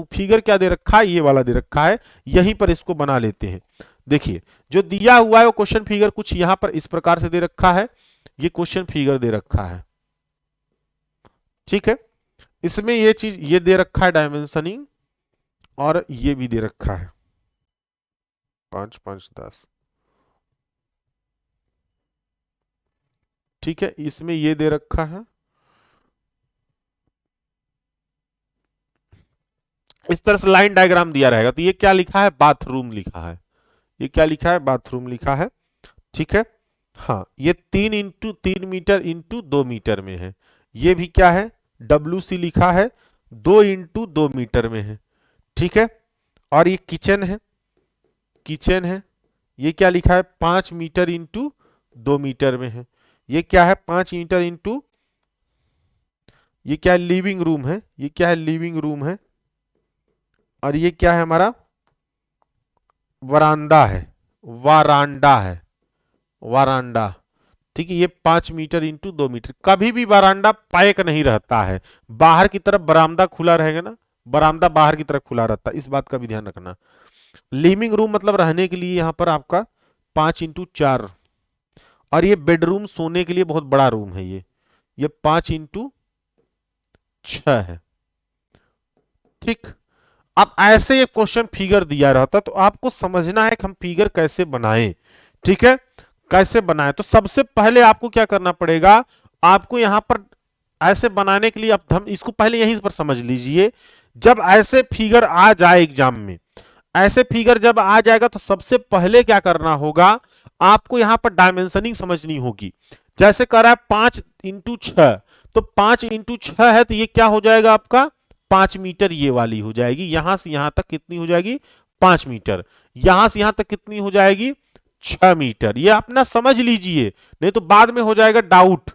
फिगर क्या दे रखा है, ये वाला दे रखा है, यहीं पर इसको बना लेते हैं। देखिए, जो दिया हुआ है वो क्वेश्चन फिगर कुछ यहां पर इस प्रकार से दे रखा है, ये क्वेश्चन फिगर दे रखा है, ठीक है। इसमें ये चीज ये दे रखा है डायमेंशनिंग, और ये भी दे रखा है 5 5 10, ठीक है। इसमें ये दे रखा है, इस तरह से लाइन डायग्राम दिया रहेगा। तो ये क्या लिखा है, बाथरूम लिखा है, ये क्या लिखा है, बाथरूम लिखा है, ठीक है। हाँ, ये 3 मीटर इंटू 2 मीटर में है। ये भी क्या है, WC लिखा है, 2 इंटू 2 मीटर में है, ठीक है। और ये किचन है, किचन है, ये क्या लिखा है, 5 मीटर इंटू 2 मीटर में है। ये क्या है, 5 मीटर इंटू, ये क्या है, लिविंग रूम है, ये क्या है, लिविंग रूम है। और ये क्या है, हमारा वरांडा है, वारांडा है, वारांडा, ठीक है। ये 5 मीटर इंटू 2 मीटर। कभी भी बरामदा पैक नहीं रहता है, बाहर की तरफ बरामदा खुला रहेगा ना, बरामदा बाहर की तरफ खुला रहता है, इस बात का भी ध्यान रखना। लिविंग रूम मतलब रहने के लिए, यहां पर आपका 5 इंटू 4। और ये बेडरूम सोने के लिए बहुत बड़ा रूम है, ये 5 इंटू 6 है, ठीक। अब ऐसे ये क्वेश्चन फिगर दिया रहता तो आपको समझना है कि हम फिगर कैसे बनाएं, ठीक है, कैसे बनाएं। तो सबसे पहले आपको क्या करना पड़ेगा, आपको यहां पर ऐसे बनाने के लिए, अब हम इसको पहले यहीं पर समझ लीजिए। जब ऐसे फिगर आ जाए एग्जाम में, ऐसे फिगर जब आ जाएगा तो सबसे पहले क्या करना होगा, आपको यहां पर डायमेंशनिंग समझनी होगी। जैसे कह रहा है 5 इंटू 6, तो 5 इंटू 6 है, तो ये क्या हो जाएगा आपका 5 मीटर, ये वाली हो जाएगी। यहां से यहां तक कितनी हो जाएगी, 5 मीटर। यहां से यहां तक कितनी हो जाएगी, 6 मीटर। ये अपना समझ लीजिए, नहीं तो बाद में हो जाएगा डाउट,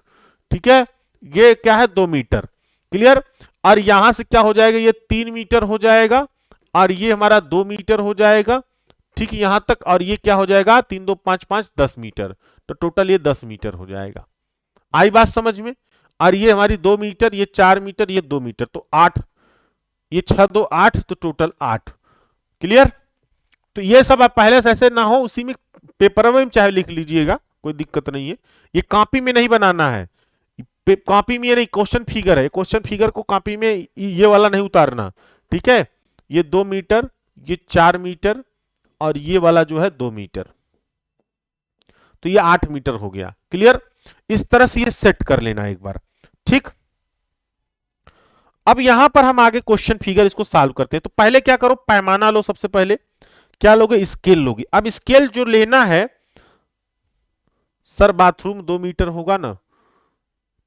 ठीक है। ये क्या है, 2 मीटर, क्लियर। और यहां से क्या हो जाएगा, ये 3 मीटर हो जाएगा, और ये हमारा 2 मीटर हो जाएगा, ठीक, यहां तक। और ये क्या हो जाएगा, 3 2 5 5 10 मीटर, तो टोटल ये 10 मीटर हो जाएगा। आई बात समझ में। और ये हमारी 2 मीटर, ये 4 मीटर, ये 2 मीटर, तो 8, ये 6 2 8, तो टोटल 8, क्लियर। तो ये सब आप पहले से ऐसे ना हो, उसी में पेपर में चाहे लिख लीजिएगा, कोई दिक्कत नहीं है। ये कॉपी में नहीं बनाना है, कॉपी में ये नहीं, क्वेश्चन फिगर है, क्वेश्चन फिगर को कॉपी में ये वाला नहीं उतारना, ठीक है। ये 2 मीटर, ये 4 मीटर, और ये वाला जो है 2 मीटर, तो ये 8 मीटर हो गया, क्लियर। इस तरह से ये सेट कर लेना एक बार, ठीक। अब यहां पर हम आगे क्वेश्चन फिगर इसको सॉल्व करते हैं। तो पहले क्या करो, पैमाना लो, सबसे पहले क्या लोगे, स्केल लोगे। अब स्केल जो लेना है, सर बाथरूम 2 मीटर होगा ना,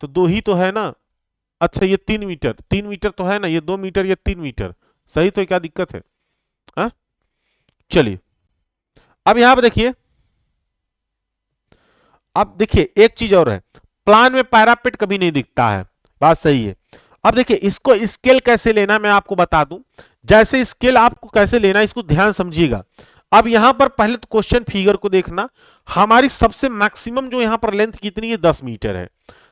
तो 2 ही तो है ना। अच्छा, ये 3 मीटर, 3 मीटर तो है ना, ये 2 मीटर, ये 3 मीटर, सही तो है, क्या दिक्कत है, हा? चलिए, अब यहां पर देखिए, अब देखिए एक चीज और है, प्लान में पैरापेट कभी नहीं दिखता है, बात सही है। अब देखिए इसको स्केल कैसे लेना मैं आपको बता दूं। जैसे स्केल आपको कैसे लेना, इसको ध्यान समझिएगा। अब यहां पर पहले तो क्वेश्चन फिगर को देखना, हमारी सबसे मैक्सिमम जो यहां पर लेंथ कितनी है, 10 मीटर है।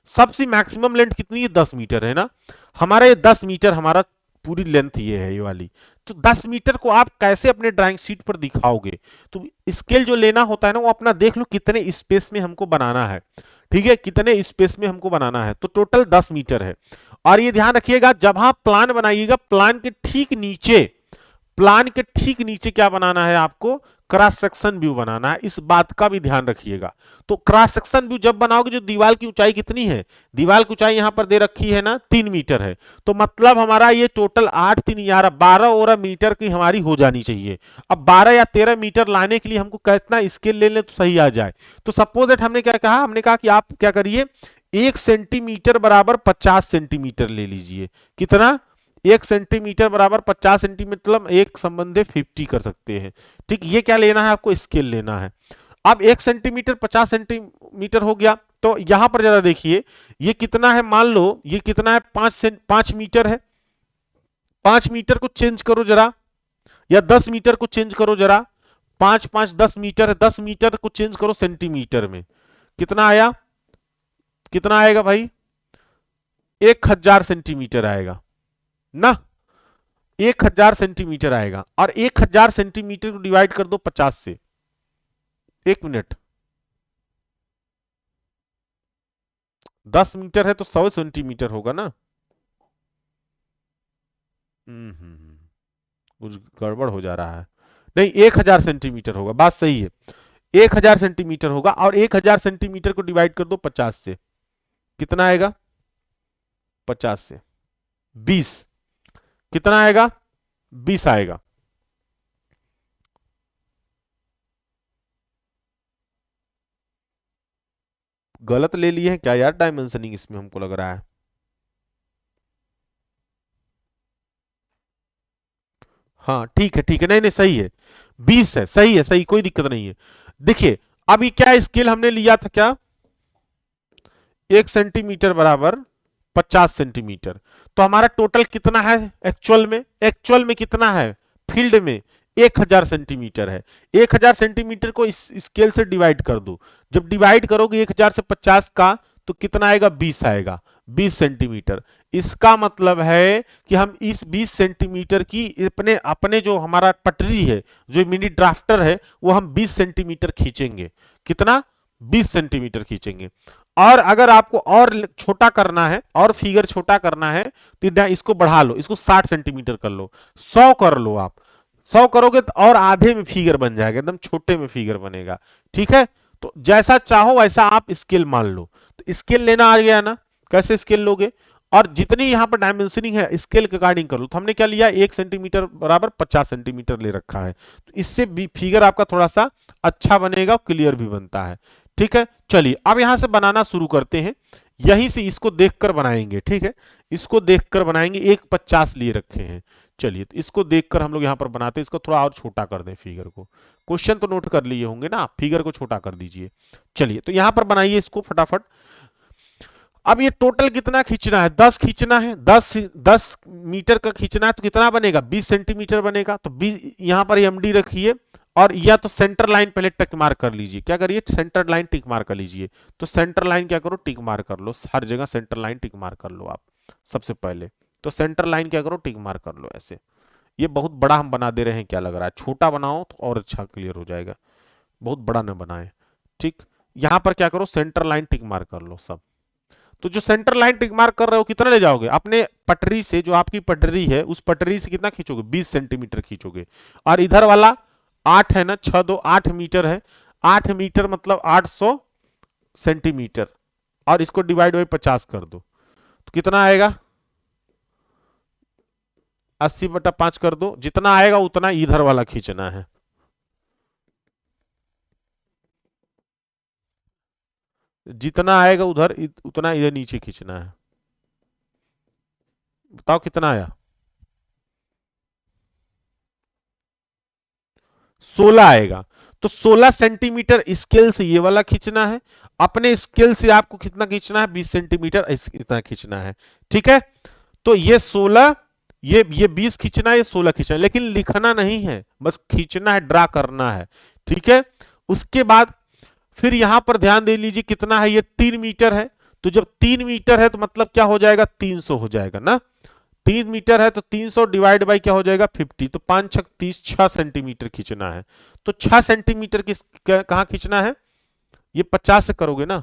सबसे मैक्सिमम लेंथ कितनी है, 10 मीटर है ना। हमारा ये 10 मीटर हमारा पूरी लेंथ ये है, ये वाली। तो 10 मीटर को आप कैसे अपने ड्राइंग शीट पर दिखाओगे, तो स्केल जो लेना होता है ना, वो अपना देख लो कितने स्पेस में हमको बनाना है, ठीक है, कितने स्पेस में हमको बनाना है। तो टोटल 10 मीटर है। और ये ध्यान रखिएगा, जब आप प्लान बनाइएगा, प्लान के ठीक नीचे, प्लान के ठीक नीचे क्या बनाना है आपको, क्रॉस सेक्शन व्यू बनाना है, इस बात का भी ध्यान रखिएगा। तो क्रॉस सेक्शन व्यू जब बनाओगे, जो दीवार की ऊंचाई कितनी है, दीवार की ऊंचाई यहां पर दे रखी है ना 3 मीटर है, तो मतलब हमारा ये टोटल 8 3 11 12 मीटर की हमारी हो जानी चाहिए। अब 12 या 13 मीटर लाने के लिए हमको कितना स्केल ले लें तो सही आ जाए। तो सपोज दैट हमने क्या कहा, हमने कहा कि आप क्या करिए, 1 सेंटीमीटर बराबर 50 सेंटीमीटर ले लीजिए। कितना, 1 सेंटीमीटर बराबर 50 सेंटीमीटर, मतलब एक संबंधे 50 कर सकते हैं। ठीक, ये क्या लेना है आपको, स्केल लेना है। अब 1 सेंटीमीटर 50 सेंटीमीटर हो गया, तो यहां पर जरा देखिए ये कितना है, मान लो ये कितना है, 5 मीटर है। 5 मीटर को चेंज करो जरा, या 10 मीटर को चेंज करो जरा, 5 5 10 मीटर है, 10 मीटर को चेंज करो सेंटीमीटर में, कितना आया, कितना आएगा भाई, 1000 सेंटीमीटर आएगा ना, 1000 सेंटीमीटर आएगा। और 1000 सेंटीमीटर को डिवाइड कर दो 50 से, 1 मिनट, 10 मीटर है तो 100 सेंटीमीटर होगा ना। कुछ गड़बड़ हो जा रहा है, नहीं 1000 सेंटीमीटर होगा, बात सही है, 1000 सेंटीमीटर होगा। और 1000 सेंटीमीटर को डिवाइड कर दो 50 से, कितना आएगा, 50 से 20, कितना आएगा, 20 आएगा। गलत ले लिए हैं क्या यार डायमेंशनिंग, इसमें हमको लग रहा है। हाँ ठीक है ठीक है, नहीं नहीं सही है, 20 है, सही है, सही, कोई दिक्कत नहीं है। देखिए अभी क्या स्केल हमने लिया था, क्या, 1 सेंटीमीटर बराबर 50 सेंटीमीटर, तो हमारा टोटल कितना है एक्चुअल में, एक्चुअल में कितना है फील्ड में, 1000 सेंटीमीटर है। 1000 सेंटीमीटर को इस स्केल से डिवाइड कर दो, जब डिवाइड करोगे 1000 से 50 का तो कितना आएगा, 20 आएगा, 20 सेंटीमीटर। इसका मतलब है कि हम इस 20 सेंटीमीटर की अपने अपने जो हमारा पटरी है, जो मिनी ड्राफ्टर है, वो हम 20 सेंटीमीटर खींचेंगे, कितना, 20 सेंटीमीटर खींचेंगे। और अगर आपको और छोटा करना है, और फिगर छोटा करना है, तो इसको बढ़ा लो, इसको 60 सेंटीमीटर कर लो, 100 कर लो आप, 100 करोगे तो और आधे में फिगर बन जाएगा, एकदम छोटे में फिगर बनेगा। ठीक है, तो जैसा चाहो वैसा आप स्केल मान लो। तो स्केल लेना आ गया ना, कैसे स्केल लोगे, और जितनी यहां पर डायमेंशनिंग है स्केल के अकॉर्डिंग कर लो। तो हमने क्या लिया, 1 सेंटीमीटर बराबर 50 सेंटीमीटर ले रखा है, तो इससे भी फिगर आपका थोड़ा सा अच्छा बनेगा, क्लियर भी बनता है। ठीक है, चलिए अब यहां से बनाना शुरू करते हैं, यहीं से इसको देखकर बनाएंगे। ठीक है, इसको देखकर बनाएंगे, 1 50 लिए रखे हैं। चलिए तो इसको देखकर हम लोग यहां पर बनाते हैं, इसको थोड़ा और छोटा कर दें फिगर को। क्वेश्चन तो नोट कर लिए होंगे ना, फिगर को छोटा कर दीजिए। चलिए तो यहां पर बनाइए इसको फटाफट। अब ये टोटल कितना खींचना है, 10 खींचना है, 10 मीटर का खींचना है, तो कितना बनेगा, 20 सेंटीमीटर बनेगा। तो 20 यहां पर एमडी रखिए, और या तो सेंटर लाइन पहले टिक मार्क कर लीजिए, क्या करिए, सेंटर लाइन टिक मार्क कर लीजिए। तो सेंटर लाइन क्या करो, टिक मार्क कर लो, हर जगह सेंटर लाइन टिक मार्क कर लो आप सबसे पहले। तो सेंटर लाइन क्या करो, टिक मार्क कर लो ऐसे। ये बहुत बड़ा हम बना दे रहे हैं, क्या लग रहा है, छोटा बनाओ तो और अच्छा क्लियर हो जाएगा, बहुत बड़ा ना बनाए। ठीक, यहां पर क्या करो, सेंटर लाइन टिक मार्क कर लो सब। तो जो सेंटर लाइन टिक मार्क कर रहे हो, कितना ले जाओगे अपने पटरी से, जो आपकी पटरी है उस पटरी से कितना खींचोगे, 20 सेंटीमीटर खींचोगे। और इधर वाला 8 है ना, 6 2 8 मीटर है, 8 मीटर मतलब 800 सेंटीमीटर, और इसको डिवाइड बाई 50 कर दो, तो कितना आएगा, 80/5 कर दो, जितना आएगा उतना इधर वाला खींचना है। जितना आएगा उधर उतना इधर नीचे खींचना है। बताओ कितना आया, 16 आएगा। तो 16 सेंटीमीटर स्केल से ये वाला खींचना है, अपने स्केल से आपको कितना खींचना है, 20 सेंटीमीटर इतना खींचना है। ठीक है, तो ये 16, ये 20 खींचना है, ये 16 खींचना है, लेकिन लिखना नहीं है, बस खींचना है, ड्रा करना है। ठीक है, उसके बाद फिर यहां पर ध्यान दे लीजिए कितना है, ये 3 मीटर है। तो जब 3 मीटर है तो मतलब क्या हो जाएगा, 300 हो जाएगा ना। 3 मीटर है तो 300 डिवाइड बाई क्या हो जाएगा, 50। तो 5 6 30, 6 सेंटीमीटर खींचना है। तो 6 सेंटीमीटर किस कहां खींचना है, ये 50 से करोगे ना,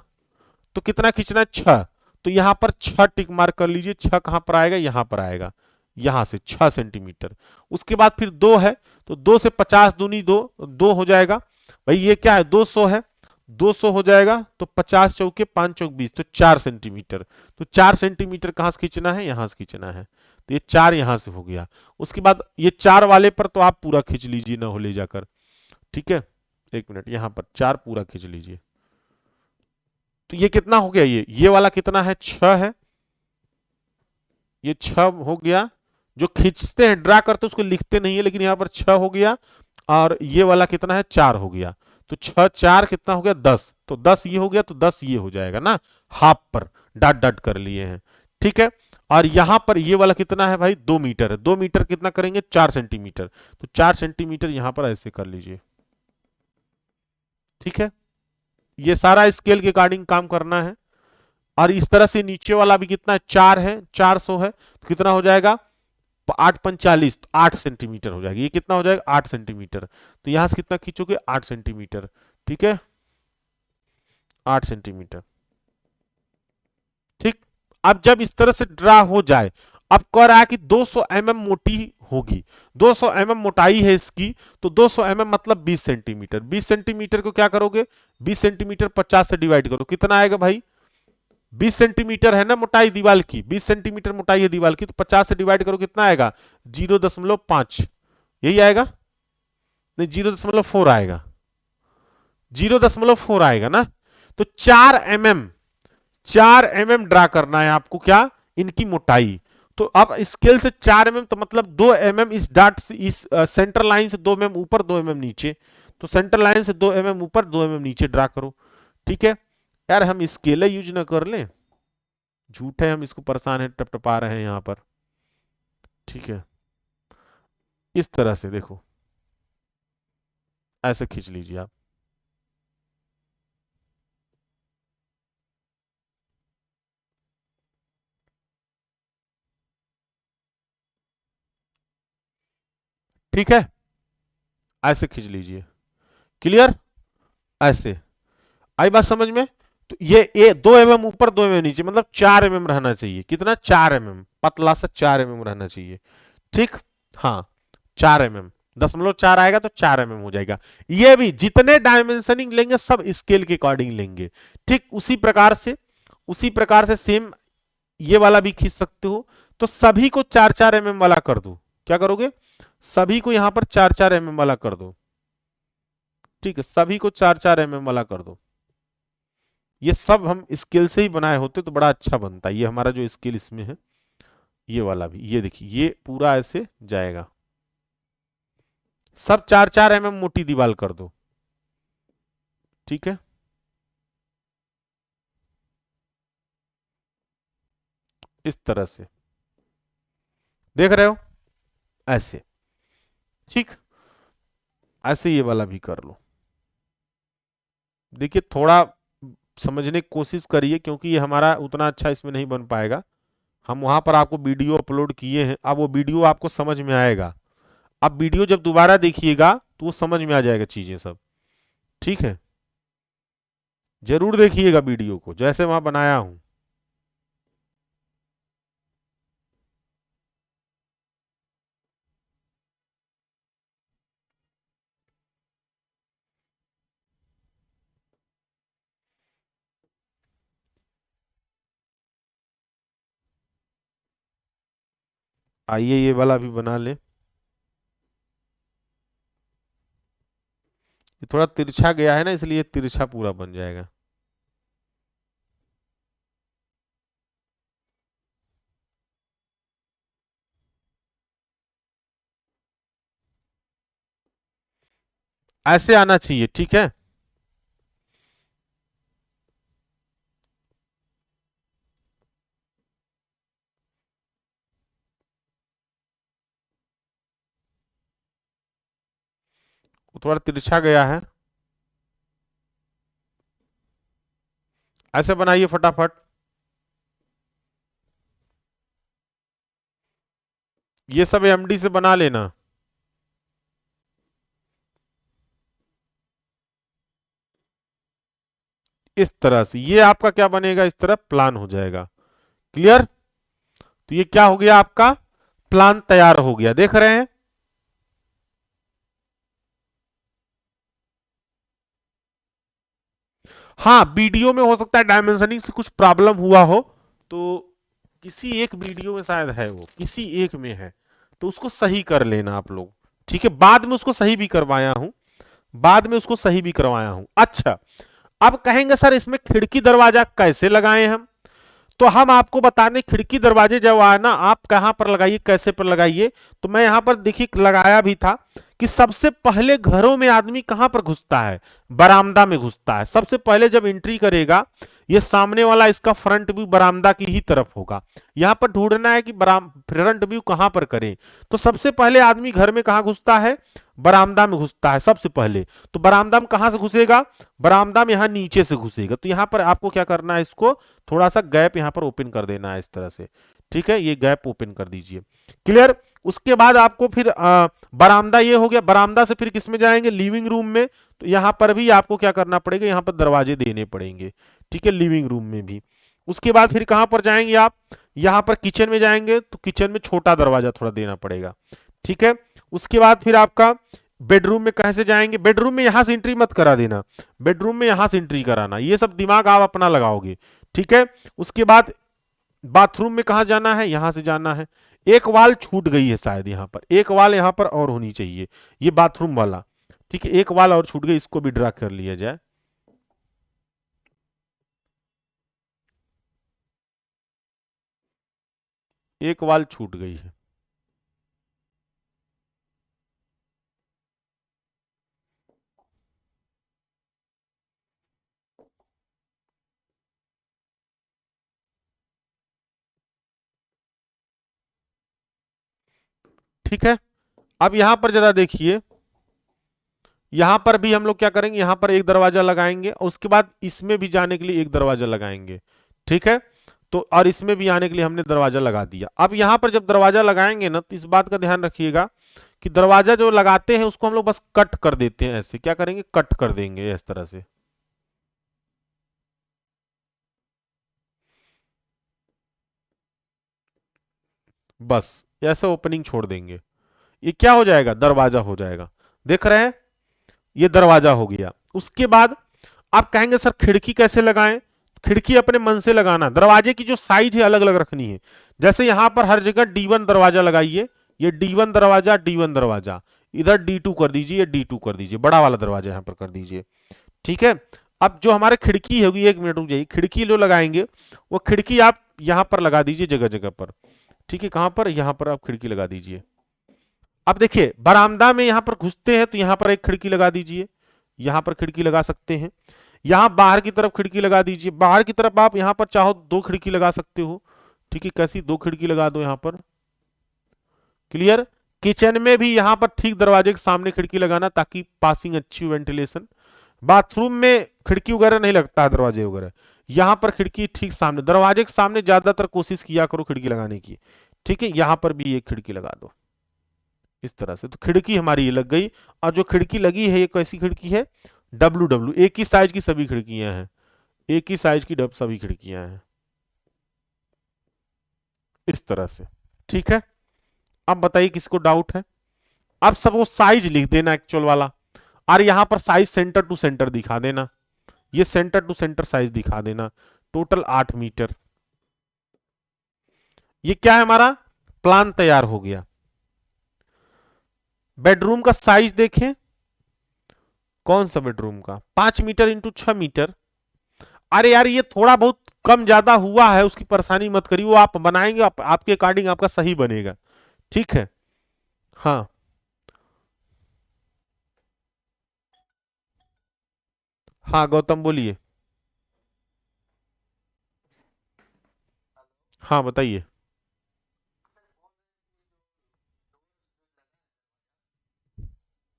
तो कितना खींचना है, 6। तो यहां पर 6 टिक मार्क कर लीजिए, 6 कहां पर आएगा, यहां पर आएगा, यहां से 6 सेंटीमीटर। उसके बाद फिर 2 है, तो 2 से 50 दूनी 2, 2 हो जाएगा भाई। ये क्या है, 200 है, 200 हो जाएगा, तो 50 चौके 5 चौक 20, तो 4 सेंटीमीटर। तो 4 सेंटीमीटर कहां से खींचना है, यहां से खींचना है, तो ये 4 यहां से हो गया। उसके बाद ये 4 वाले पर तो आप पूरा खींच लीजिए ना हो ले जाकर, ठीक है। एक मिनट, यहां पर 4 पूरा खींच लीजिए। तो ये कितना हो गया, ये वाला कितना है, 6 है, ये 6 हो गया। जो खींचते हैं ड्रा करते उसको लिखते नहीं है, लेकिन यहां पर 6 हो गया। और ये वाला कितना है, 4 हो गया। तो 6 4 कितना हो गया, 10। तो 10 ये हो गया, तो 10 ये हो जाएगा ना, हाफ पर डॉट डॉट कर लिए हैं, ठीक है। और यहां पर ये वाला कितना है भाई, 2 मीटर है। 2 मीटर कितना करेंगे, 4 सेंटीमीटर। तो 4 सेंटीमीटर यहां पर ऐसे कर लीजिए, ठीक है। ये सारा स्केल के अकॉर्डिंग काम करना है। और इस तरह से नीचे वाला भी कितना है, 4 है, 400 है, तो कितना हो जाएगा, 8 × 45, 8 सेंटीमीटर हो जाएगा। ये कितना हो जाएगा, 8 सेंटीमीटर। तो यहां से कितना खींचोगे, 8 सेंटीमीटर, ठीक है, 8 सेंटीमीटर, ठीक। अब जब इस तरह से ड्रा हो जाए, अब कह रहा है कि 200 mm मोटी होगी, 200 mm मोटाई है इसकी, तो 200 mm मतलब 20 सेंटीमीटर। 20 सेंटीमीटर को क्या करोगे, 20 सेंटीमीटर 50 से डिवाइड करो, कितना आएगा भाई, 20 सेंटीमीटर है ना मोटाई दीवार की, 20 सेंटीमीटर मोटाई है दीवार की, तो 50 से डिवाइड करो, कितना आएगा, 0.5, यही आएगा, नहीं 0.4 आएगा, 0.4 आएगा ना। तो 4 mm ड्रा करना है आपको, क्या, इनकी मोटाई। तो अब स्केल से 4 mm, तो मतलब 2 mm इस डॉट से, इस सेंटर लाइन से 2 mm ऊपर, 2 mm नीचे। तो सेंटर लाइन से 2 mm ऊपर, 2 mm नीचे ड्रा करो, ठीक है। यार हम स्केल यूज ना कर लें, झूठ है, हम इसको परेशान है, टपटपा रहे हैं यहां पर, ठीक है। इस तरह से देखो, ऐसे खींच लीजिए आप, ठीक है, ऐसे खींच लीजिए, क्लियर, ऐसे आई बात समझ में। तो ये 2 mm ऊपर, 2 mm नीचे, मतलब 4 mm रहना चाहिए, कितना, 4 mm, पतला सा 4 mm रहना चाहिए, ठीक। हाँ, 4 mm, 0.4 आएगा तो 4 mm हो जाएगा। ये भी जितने डायमेंशनिंग लेंगे सब स्केल के अकॉर्डिंग लेंगे, ठीक। उसी प्रकार से सेम ये वाला भी खींच सकते हो। तो सभी को 4 4 mm वाला कर दो, क्या करोगे, सभी को यहां पर 4 4 mm वाला कर दो, ठीक है, सभी को 4 4 mm वाला कर दो। ये सब हम स्केल से ही बनाए होते तो बड़ा अच्छा बनता। ये हमारा जो स्केल इसमें है, ये वाला भी, ये देखिए, ये पूरा ऐसे जाएगा, सब 4 4 mm मोटी दीवार कर दो, ठीक है। इस तरह से देख रहे हो, ऐसे, ठीक, ऐसे ये वाला भी कर लो। देखिए थोड़ा समझने की कोशिश करिए, क्योंकि ये हमारा उतना अच्छा इसमें नहीं बन पाएगा। हम वहां पर आपको वीडियो अपलोड किए हैं, अब वो वीडियो आपको समझ में आएगा। अब वीडियो जब दोबारा देखिएगा तो वो समझ में आ जाएगा चीजें सब, ठीक है। जरूर देखिएगा वीडियो को, जैसे वहां बनाया हूं। आइए ये वाला भी बना ले। ये थोड़ा तिरछा गया है ना, इसलिए तिरछा पूरा बन जाएगा। ऐसे आना चाहिए, ठीक है। वो थोड़ा तिरछा गया है, ऐसे बनाइए फटाफट। ये सब एमडी से बना लेना। इस तरह से ये आपका क्या बनेगा, इस तरह प्लान हो जाएगा, क्लियर। तो ये क्या हो गया आपका प्लान तैयार हो गया, देख रहे हैं। हाँ, वीडियो में हो सकता है डायमेंशनिंग से कुछ प्रॉब्लम हुआ हो, तो किसी एक वीडियो में शायद है, वो किसी एक में है, तो उसको सही कर लेना आप लोग। ठीक है, बाद में उसको सही भी करवाया हूं, बाद में उसको सही भी करवाया हूं। अच्छा, अब कहेंगे सर इसमें खिड़की दरवाजा कैसे लगाएं हम? तो हम आपको बता दें, खिड़की दरवाजे जब आए ना, आप कहां पर लगाइए, कैसे पर लगाइए। तो मैं यहां पर देखिए लगाया भी था कि सबसे पहले घरों में आदमी कहां पर घुसता है, बरामदा में घुसता है। सबसे पहले जब एंट्री करेगा, ये सामने वाला इसका फ्रंट व्यू बरामदा की ही तरफ होगा। यहां पर ढूंढना है कि फ्रंट व्यू कहां पर करें। तो सबसे पहले आदमी घर में कहां घुसता है, बरामदा में घुसता है सबसे पहले। तो बरामदा में कहां से घुसेगा, बरामदा में यहां नीचे से घुसेगा। तो यहां पर आपको क्या करना है, इसको थोड़ा सा गैप यहां पर ओपन कर देना है इस तरह से। ठीक है, ये गैप ओपन कर दीजिए। क्लियर। उसके बाद आपको फिर बरामदा ये हो गया, बरामदा से फिर किस में जाएंगे, लिविंग रूम में। तो यहां पर भी आपको क्या करना पड़ेगा, यहां पर दरवाजे देने पड़ेंगे। ठीक है, लिविंग रूम में भी। उसके बाद फिर कहां पर जाएंगे आप, यहां पर किचन में जाएंगे, तो किचन में छोटा दरवाजा थोड़ा देना पड़ेगा। ठीक है, उसके बाद फिर आपका बेडरूम में कैसे जाएंगे, बेडरूम में यहां से एंट्री मत करा देना, बेडरूम में यहां से एंट्री कराना, ये सब दिमाग आप अपना लगाओगे। ठीक है, उसके बाद बाथरूम में कहा जाना है, यहां से जाना है। एक वाल छूट गई है शायद, यहां पर एक वाल यहां पर और होनी चाहिए, ये बाथरूम वाला। ठीक है, एक वाल और छूट गई, इसको भी ड्रा कर लिया जाए। एक वाल छूट गई है। ठीक है, अब यहां पर जरा देखिए, यहां पर भी हम लोग क्या करेंगे, यहां पर एक दरवाजा लगाएंगे और उसके बाद इसमें भी जाने के लिए एक दरवाजा लगाएंगे। ठीक है, तो और इसमें भी आने के लिए हमने दरवाजा लगा दिया। अब यहां पर जब दरवाजा लगाएंगे ना, तो इस बात का ध्यान रखिएगा कि दरवाजा जो लगाते हैं उसको हम लोग बस कट कर देते हैं, ऐसे क्या करेंगे, कट कर देंगे इस तरह से। बस ऐसे ओपनिंग छोड़ देंगे, ये क्या हो जाएगा, दरवाजा हो जाएगा। देख रहे हैं, ये दरवाजा हो गया। उसके बाद आप कहेंगे सर खिड़की कैसे लगाएं, खिड़की अपने मन से लगाना, दरवाजे की जो साइज है अलग अलग रखनी है। जैसे यहां पर हर जगह D1 दरवाजा लगाइए, ये D1 दरवाजा, D1 दरवाजा, इधर D2 कर दीजिए, D2 कर दीजिए, बड़ा वाला दरवाजा यहां पर कर दीजिए। ठीक है, अब जो हमारे खिड़की होगी, 1 मिनट रुक जाइए, खिड़की जो लगाएंगे वो खिड़की आप यहां पर लगा दीजिए जगह जगह पर। ठीक है, कहां पर, यहां पर आप खिड़की लगा दीजिए। अब देखिए बरामदा में यहां पर घुसते हैं तो यहां पर एक खिड़की लगा दीजिए, यहां पर खिड़की लगा सकते हैं। यहां बाहर की तरफ खिड़की लगा दीजिए, बाहर की तरफ आप यहां पर चाहो 2 खिड़की लगा सकते हो। ठीक है, कैसी 2 खिड़की लगा दो यहां पर। क्लियर। किचन में भी यहां पर ठीक दरवाजे के सामने खिड़की लगाना ताकि पासिंग अच्छी हो, वेंटिलेशन। बाथरूम में खिड़की वगैरह नहीं लगता है, दरवाजे वगैरह, यहां पर खिड़की ठीक सामने, दरवाजे के सामने ज्यादातर कोशिश किया करो खिड़की लगाने की। ठीक है, यहां पर भी एक खिड़की लगा दो इस तरह से, तो खिड़की हमारी ये लग गई। और जो खिड़की लगी है ये कैसी खिड़की है, डब्ल्यू, एक ही साइज की सभी खिड़कियां हैं, एक ही साइज की सभी खिड़कियां हैं इस तरह से। ठीक है, अब बताइए किसको डाउट है। अब सब वो साइज लिख देना एक्चुअल वाला, और यहां पर साइज सेंटर टू सेंटर दिखा देना, ये सेंटर टू सेंटर साइज दिखा देना। Total 8 metre. ये क्या है, हमारा प्लान तैयार हो गया। बेडरूम का साइज देखें, कौन सा बेडरूम का, 5 मीटर इंटू 6 मीटर। अरे यार ये थोड़ा बहुत कम ज्यादा हुआ है, उसकी परेशानी मत करिए, वो आप बनाएंगे, आपके अकॉर्डिंग आपका सही बनेगा। ठीक है, हाँ हाँ गौतम बोलिए। हाँ बताइए।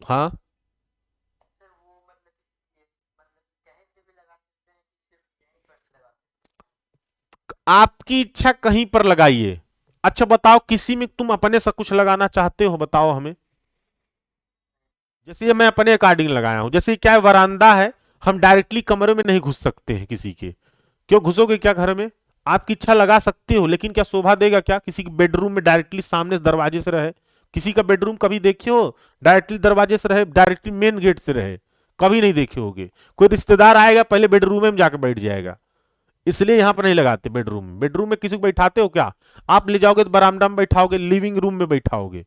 हाँ, आपकी इच्छा कहीं पर लगाइए। अच्छा बताओ, किसी में तुम अपने से कुछ लगाना चाहते हो, बताओ हमें। जैसे ये मैं अपने अकॉर्डिंग लगाया हूं, जैसे क्या है, वरांदा है, हम डायरेक्टली कमरे में नहीं घुस सकते हैं किसी के। क्यों घुसोगे क्या घर में, आपकी इच्छा लगा सकते हो, लेकिन क्या शोभा देगा क्या किसी के बेडरूम में डायरेक्टली सामने दरवाजे से रहे? किसी का बेडरूम कभी देखे हो डायरेक्टली दरवाजे से रहे, डायरेक्टली मेन गेट से रहे? कभी नहीं देखे होगे। कोई रिश्तेदार आएगा पहले बेडरूम में जाकर बैठ जाएगा, इसलिए यहां पर नहीं लगाते बेडरूम में। बेडरूम में किसी को बैठाते हो क्या? आप ले जाओगे तो बरामदा में बैठाओगे, लिविंग रूम में बैठाओगे,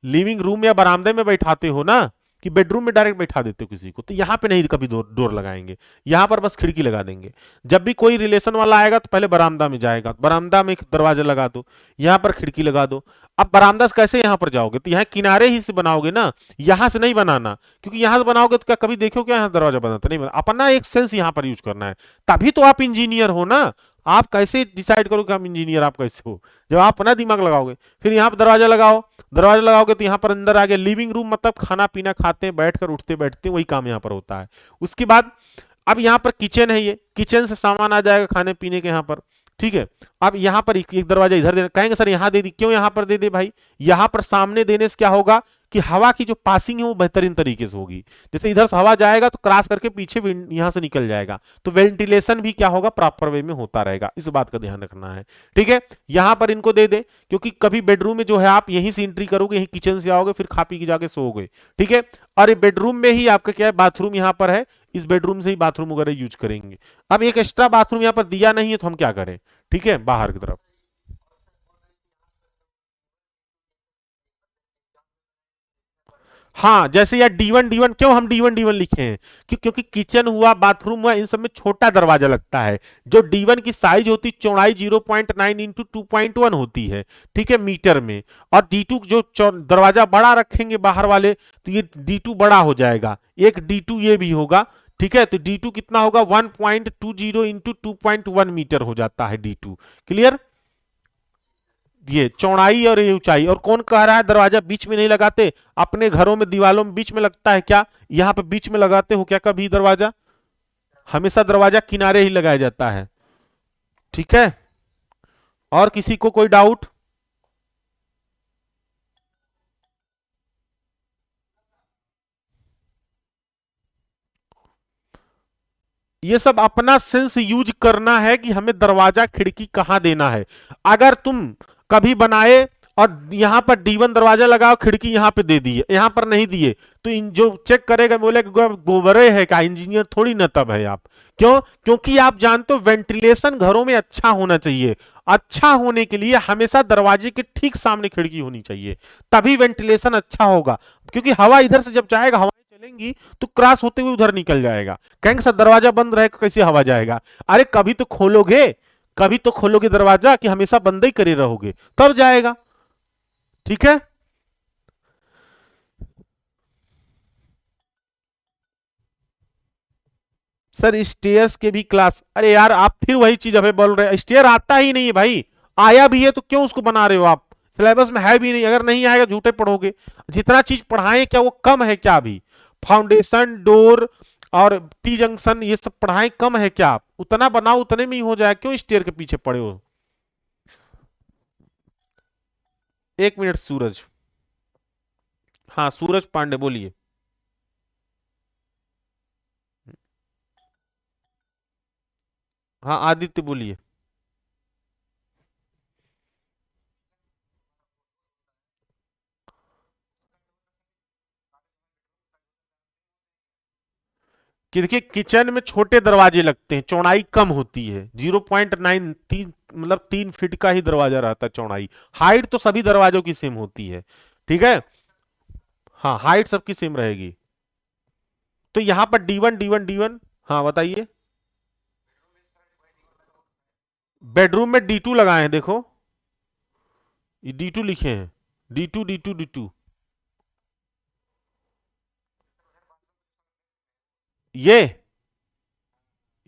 लिविंग रूम या बरामदे में बैठाते हो ना, कि बेडरूम में डायरेक्ट बैठा देते हो किसी को? तो यहां पे नहीं कभी डोर लगाएंगे, यहां पर बस खिड़की लगा देंगे। जब भी कोई रिलेशन वाला आएगा तो पहले बरामदा में जाएगा, बरामदा में एक दरवाजा लगा दो, यहां पर खिड़की लगा दो। अब बरामदा से कैसे यहां पर जाओगे? तो यहाँ किनारे ही से बनाओगे ना, यहां से नहीं बनाना, क्योंकि यहां से बनाओगे तो क्या कभी देखो क्या यहाँ दरवाजा बनाता? नहीं बना। अपना एक सेंस यहां पर यूज करना है, तभी तो आप इंजीनियर हो ना। आप कैसे डिसाइड करो कि हम इंजीनियर आप कैसे हो? जब आप अपना दिमाग लगाओगे। फिर यहाँ पर दरवाजा लगाओ, दरवाजा लगाओगे तो यहाँ पर अंदर आ गया लिविंग रूम, मतलब खाना पीना खाते हैं, बैठकर उठते बैठते, वही काम यहाँ पर होता है। उसके बाद अब यहाँ पर किचन है, ये किचन से सामान आ जाएगा खाने पीने के यहाँ पर, ठीक है। अब यहाँ पर एक दरवाजा इधर देना, कहेंगे सर यहाँ दे दी, क्यों यहाँ पर दे दे भाई? यहाँ पर सामने देने से क्या होगा कि हवा की जो पासिंग है वो बेहतरीन तरीके से होगी। जैसे इधर से हवा जाएगा तो क्रॉस करके पीछे यहां से निकल जाएगा, तो वेंटिलेशन भी क्या होगा, प्रॉपर वे में होता रहेगा। इस बात का ध्यान रखना है, ठीक है। यहां पर इनको दे दे, क्योंकि कभी बेडरूम में जो है आप यहीं से एंट्री करोगे, यहीं किचन से आओगे, फिर खा पी के जाके सोओगे, ठीक है। और ये बेडरूम में ही आपका क्या है, बाथरूम यहाँ पर है, इस बेडरूम से ही बाथरूम वगैरह यूज करेंगे। अब एक एक्स्ट्रा बाथरूम यहाँ पर दिया नहीं है तो हम क्या करें, ठीक है, बाहर की तरफ। हाँ, जैसे यार D1 क्यों हम D1 लिखे हैं? क्योंकि किचन हुआ, बाथरूम हुआ, इन सब में छोटा दरवाजा लगता है। जो D1 की साइज होती, चौड़ाई 0.9 इंटू 2.1 होती है, ठीक है, मीटर में। और D2 जो दरवाजा बड़ा रखेंगे बाहर वाले, तो ये D2 बड़ा हो जाएगा, एक D2 ये भी होगा, ठीक है। तो D2 कितना होगा, 1.20 इंटू 2.1 मीटर हो जाता है D2। क्लियर? ये चौड़ाई और ये ऊंचाई। और कौन कह रहा है दरवाजा बीच में नहीं लगाते? अपने घरों में दीवालों में बीच में लगता है क्या? यहां पे बीच में लगाते हो क्या कभी दरवाजा? हमेशा दरवाजा किनारे ही लगाया जाता है, ठीक है। और किसी को कोई डाउट? ये सब अपना सेंस यूज करना है कि हमें दरवाजा खिड़की कहां देना है। अगर तुम कभी बनाए और यहां पर D1 दरवाजा लगाओ, खिड़की यहां पे दे दिए, यहां पर नहीं दिए, तो जो चेक करेगा बोले गोबरे है का, इंजीनियर थोड़ी ना तब है आप। क्यों? क्योंकि आप जानते हो वेंटिलेशन घरों में अच्छा होना चाहिए। अच्छा होने के लिए हमेशा दरवाजे के ठीक सामने खिड़की होनी चाहिए, तभी वेंटिलेशन अच्छा होगा। क्योंकि हवा इधर से जब जाएगा, हवाएं चलेंगी तो क्रॉस होते हुए उधर निकल जाएगा। कहेंगे सर दरवाजा बंद रहेगा कैसे हवा जाएगा? अरे कभी तो खोलोगे, कभी तो खोलोगे दरवाजा, कि हमेशा बंद ही करे रहोगे, तब जाएगा, ठीक है। सर स्टेयर्स के भी क्लास? अरे यार आप फिर वही चीज हमें बोल रहे हैं, स्टेयर आता ही नहीं है भाई। आया भी है तो क्यों उसको बना रहे हो आप? सिलेबस में है भी नहीं, अगर नहीं आएगा झूठे पढ़ोगे। जितना चीज पढ़ाएं क्या वो कम है क्या? अभी फाउंडेशन, डोर और टी जंक्शन ये सब पढ़ाएं कम है क्या? आप उतना बनाओ, उतने में ही हो जाए, क्यों स्टेयर के पीछे पड़े हो? एक मिनट सूरज। हाँ सूरज पांडे बोलिए। हाँ आदित्य बोलिए। कि देखिए किचन में छोटे दरवाजे लगते हैं, चौड़ाई कम होती है, 0.9, मतलब 3 फीट का ही दरवाजा रहता है चौड़ाई। हाइट तो सभी दरवाजों की सेम होती है, ठीक है। हाँ हाइट सबकी सेम रहेगी। तो यहां पर D1। हाँ बताइए। बेडरूम में D2 लगाए हैं, देखो ये D2 लिखे हैं, D2।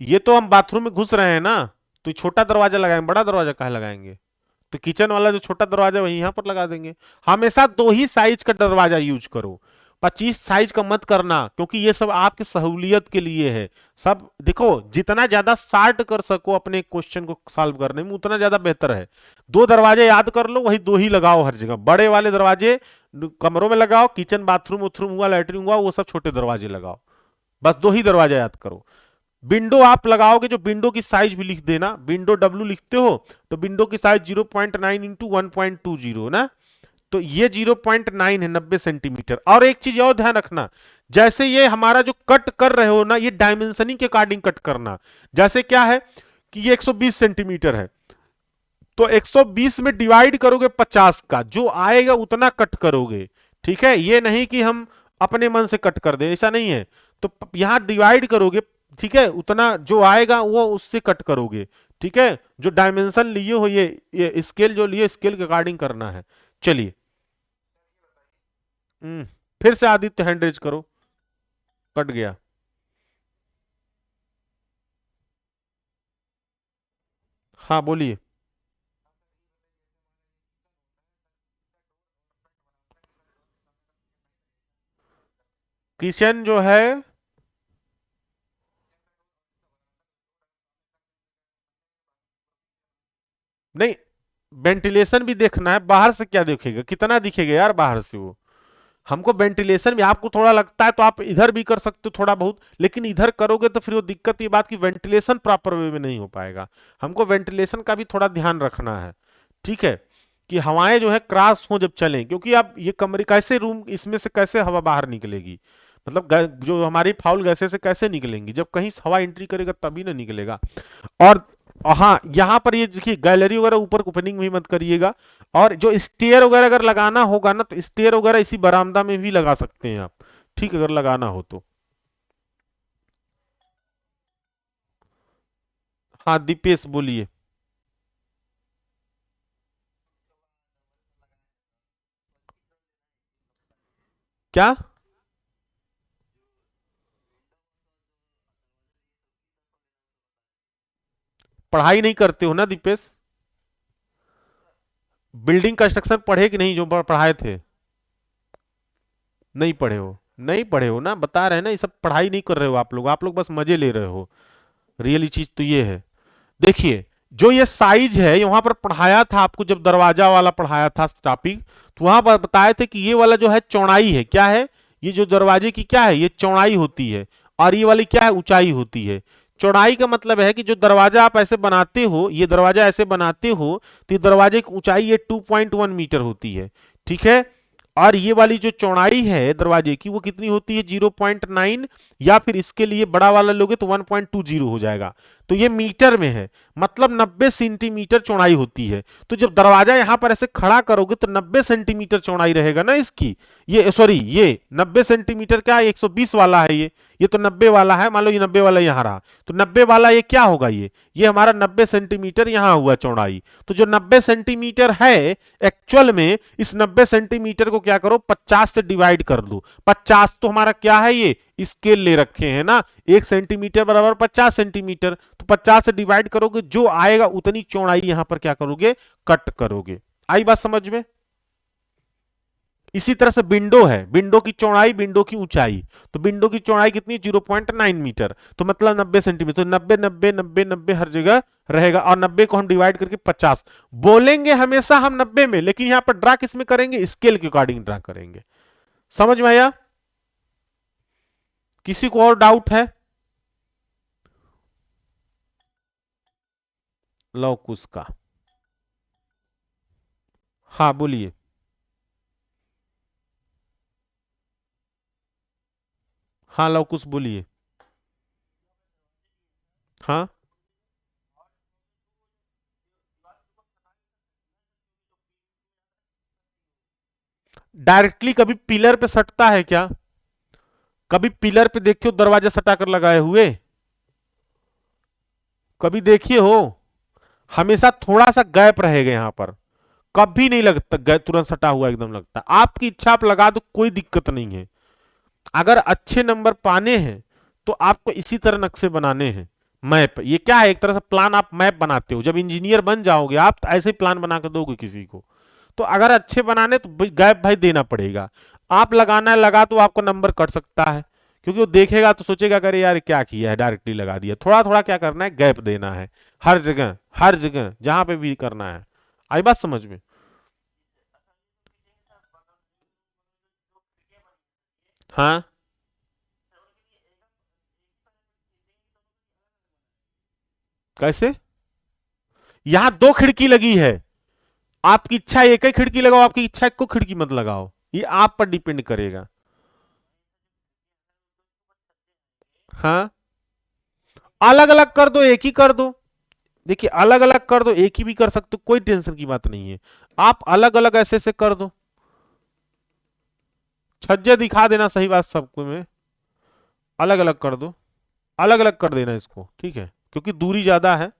ये तो हम बाथरूम में घुस रहे हैं ना, तो छोटा दरवाजा लगाएंगे, बड़ा दरवाजा कहाँ लगाएंगे? तो किचन वाला जो छोटा दरवाजा वही यहां पर लगा देंगे। हमेशा 2 ही साइज का दरवाजा यूज करो, 25 साइज का मत करना, क्योंकि ये सब आपके सहूलियत के लिए है। सब देखो, जितना ज्यादा शार्ट कर सको अपने क्वेश्चन को सॉल्व करने में उतना ज्यादा बेहतर है। 2 दरवाजे याद कर लो, वही 2 ही लगाओ हर जगह। बड़े वाले दरवाजे कमरों में लगाओ, किचन बाथरूम उथरूम हुआ, लैट्रिन हुआ, वो सब छोटे दरवाजे लगाओ। बस 2 ही दरवाजा याद करो। विंडो आप लगाओगे, जो विंडो की साइज भी लिख देना, विंडो डब्ल्यू लिखते हो तो विंडो की साइज 0.9 इंटू 1.20 ना, तो ये 0.9 है, 90 सेंटीमीटर। और एक चीज और ध्यान रखना, जैसे ये हमारा जो कट कर रहे हो ना, ये डायमेंशनिंग के अकॉर्डिंग कट करना। जैसे क्या है कि ये 120 सेंटीमीटर है, तो 120 में डिवाइड करोगे 50 का, जो आएगा उतना कट करोगे। ठीक है, ये नहीं कि हम अपने मन से कट कर दें, ऐसा नहीं है। तो यहां डिवाइड करोगे, ठीक है, उतना जो आएगा वो उससे कट करोगे। ठीक है, जो डायमेंशन लिए हो, ये स्केल जो लिए, स्केल के अकॉर्डिंग करना है। चलिए। फिर से आदित्य हैंड रेज करो। कट गया। हाँ बोलिए। किचन जो है, नहीं, वेंटिलेशन भी देखना है। बाहर से क्या देखेगा, कितना दिखेगा यार बाहर से वो। हमको वेंटिलेशन भी, आपको थोड़ा लगता है तो आप इधर भी कर सकते हो थोड़ा बहुत, लेकिन इधर करोगे तो फिर वो दिक्कत ये बात की वेंटिलेशन प्रॉपर वे में नहीं हो पाएगा। हमको वेंटिलेशन का भी थोड़ा ध्यान रखना है। ठीक है, कि हवाएं जो है क्रॉस हो जब चलें, क्योंकि आप ये कमरे कैसे, रूम इसमें से कैसे हवा बाहर निकलेगी, मतलब जो हमारी फाउल गैसें से कैसे निकलेंगी, जब कहीं हवा एंट्री करेगा तभी ना निकलेगा। और हाँ, यहाँ पर ये देखिए, गैलरी वगैरह ऊपर ओपनिंग भी मत करिएगा। और जो स्टेयर वगैरह अगर लगाना होगा ना, तो स्टेयर वगैरह इसी बरामदा में भी लगा सकते हैं आप। ठीक है, अगर लगाना हो तो। हाँ दीपेश बोलिए। क्या? पढ़ाई नहीं करते हो ना दीपेश? बिल्डिंग कंस्ट्रक्शन पढ़े कि नहीं, जो पढ़ाए थे? नहीं पढ़े हो? नहीं पढ़े हो ना, बता रहे हैं ना, ये सब पढ़ाई नहीं कर रहे हो आप लोग बस मजे ले रहे हो। रियली चीज तो ये है। देखिए, जो ये साइज है, वहां पर पढ़ाया था आपको, जब दरवाजा वाला पढ़ाया था टॉपिक, तो वहां पर बताए थे कि ये वाला जो है चौड़ाई है, क्या है, ये जो दरवाजे की क्या है, ये चौड़ाई होती है। और ये वाली क्या है, ऊंचाई होती है। चौड़ाई का मतलब है कि जो दरवाजा आप ऐसे बनाते हो, ये दरवाजा ऐसे बनाते हो, तो ये दरवाजे की ऊंचाई ये 2.1 मीटर होती है। ठीक है, और ये वाली जो चौड़ाई है दरवाजे की, वो कितनी होती है, 0.9, या फिर इसके लिए बड़ा वाला लोगे तो 1.20 हो जाएगा। तो ये मीटर में है, मतलब 90 सेंटीमीटर चौड़ाई होती है। तो जब दरवाजा यहां पर ऐसे खड़ा करोगे तो 90 सेंटीमीटर चौड़ाई रहेगा ना इसकी। ये सॉरी, ये 90 सेंटीमीटर क्या, 120 वाला है ये तो 90 वाला है, मान लो ये 90 वाला यहाँ रहा, तो 90 वाला ये क्या होगा, ये हमारा 90 सेंटीमीटर यहाँ हुआ चौड़ाई। तो जो 90 सेंटीमीटर है एक्चुअल में, इस 90 सेंटीमीटर को क्या करो, 50 से डिवाइड कर दो। 50 तो हमारा क्या है, ये स्केल ले रखे हैं ना, 1 सेंटीमीटर बराबर 50 सेंटीमीटर, तो 50 से डिवाइड करोगे, जो आएगा उतनी चौड़ाई यहां पर क्या करोगे, कट करोगे। आई बात समझ में? इसी तरह से विंडो है, विंडो की चौड़ाई, विंडो की ऊंचाई, तो विंडो की चौड़ाई कितनी, 0.9 मीटर, तो मतलब 90 सेंटीमीटर, तो 90 90 90 90 हर जगह रहेगा। और 90 को हम डिवाइड करके 50 बोलेंगे हमेशा हम 90 में, लेकिन यहां पर ड्रा किस में करेंगे, स्केल के अकॉर्डिंग ड्रा करेंगे। समझ में आया? किसी को और डाउट है? लौकुश का। हाँ बोलिए। हाँ लौकुश बोलिए। हाँ, डायरेक्टली कभी पिलर पे सटता है क्या? कभी पिलर पे देखियो दरवाजा सटा कर लगाए हुए, कभी देखिए हो? हमेशा थोड़ा सा गैप रहेगा यहाँ पर, कभी नहीं लगता तुरंत सटा हुआ एकदम लगता। आपकी इच्छा, आप लगा दो, कोई दिक्कत नहीं है। अगर अच्छे नंबर पाने हैं तो आपको इसी तरह नक्शे बनाने हैं। मैप, ये क्या है, एक तरह से प्लान, आप मैप बनाते हो, जब इंजीनियर बन जाओगे आप तो ऐसे ही प्लान बना कर दोगे किसी को। तो अगर अच्छे बनाने तो गैप भाई देना पड़ेगा। आप लगाना है, लगा तो आपको नंबर कट सकता है, क्योंकि वो देखेगा तो सोचेगा अरे यार क्या किया है, डायरेक्टली लगा दिया। थोड़ा थोड़ा क्या करना है, गैप देना है, हर जगह, हर जगह जहां पे भी करना है। आई बात समझ में? हाँ कैसे? यहां 2 खिड़की लगी है, आपकी इच्छा एक ही खिड़की लगाओ, आपकी इच्छा एक को खिड़की मत लगाओ, ये आप पर डिपेंड करेगा। हाँ, अलग अलग कर दो, एक ही कर दो। देखिए अलग अलग कर दो, एक ही भी कर सकते हो, कोई टेंशन की बात नहीं है। आप अलग अलग ऐसे से कर दो, छज्जे दिखा देना, सही बात सबको में अलग अलग कर दो, अलग अलग कर देना इसको, ठीक है, क्योंकि दूरी ज्यादा है,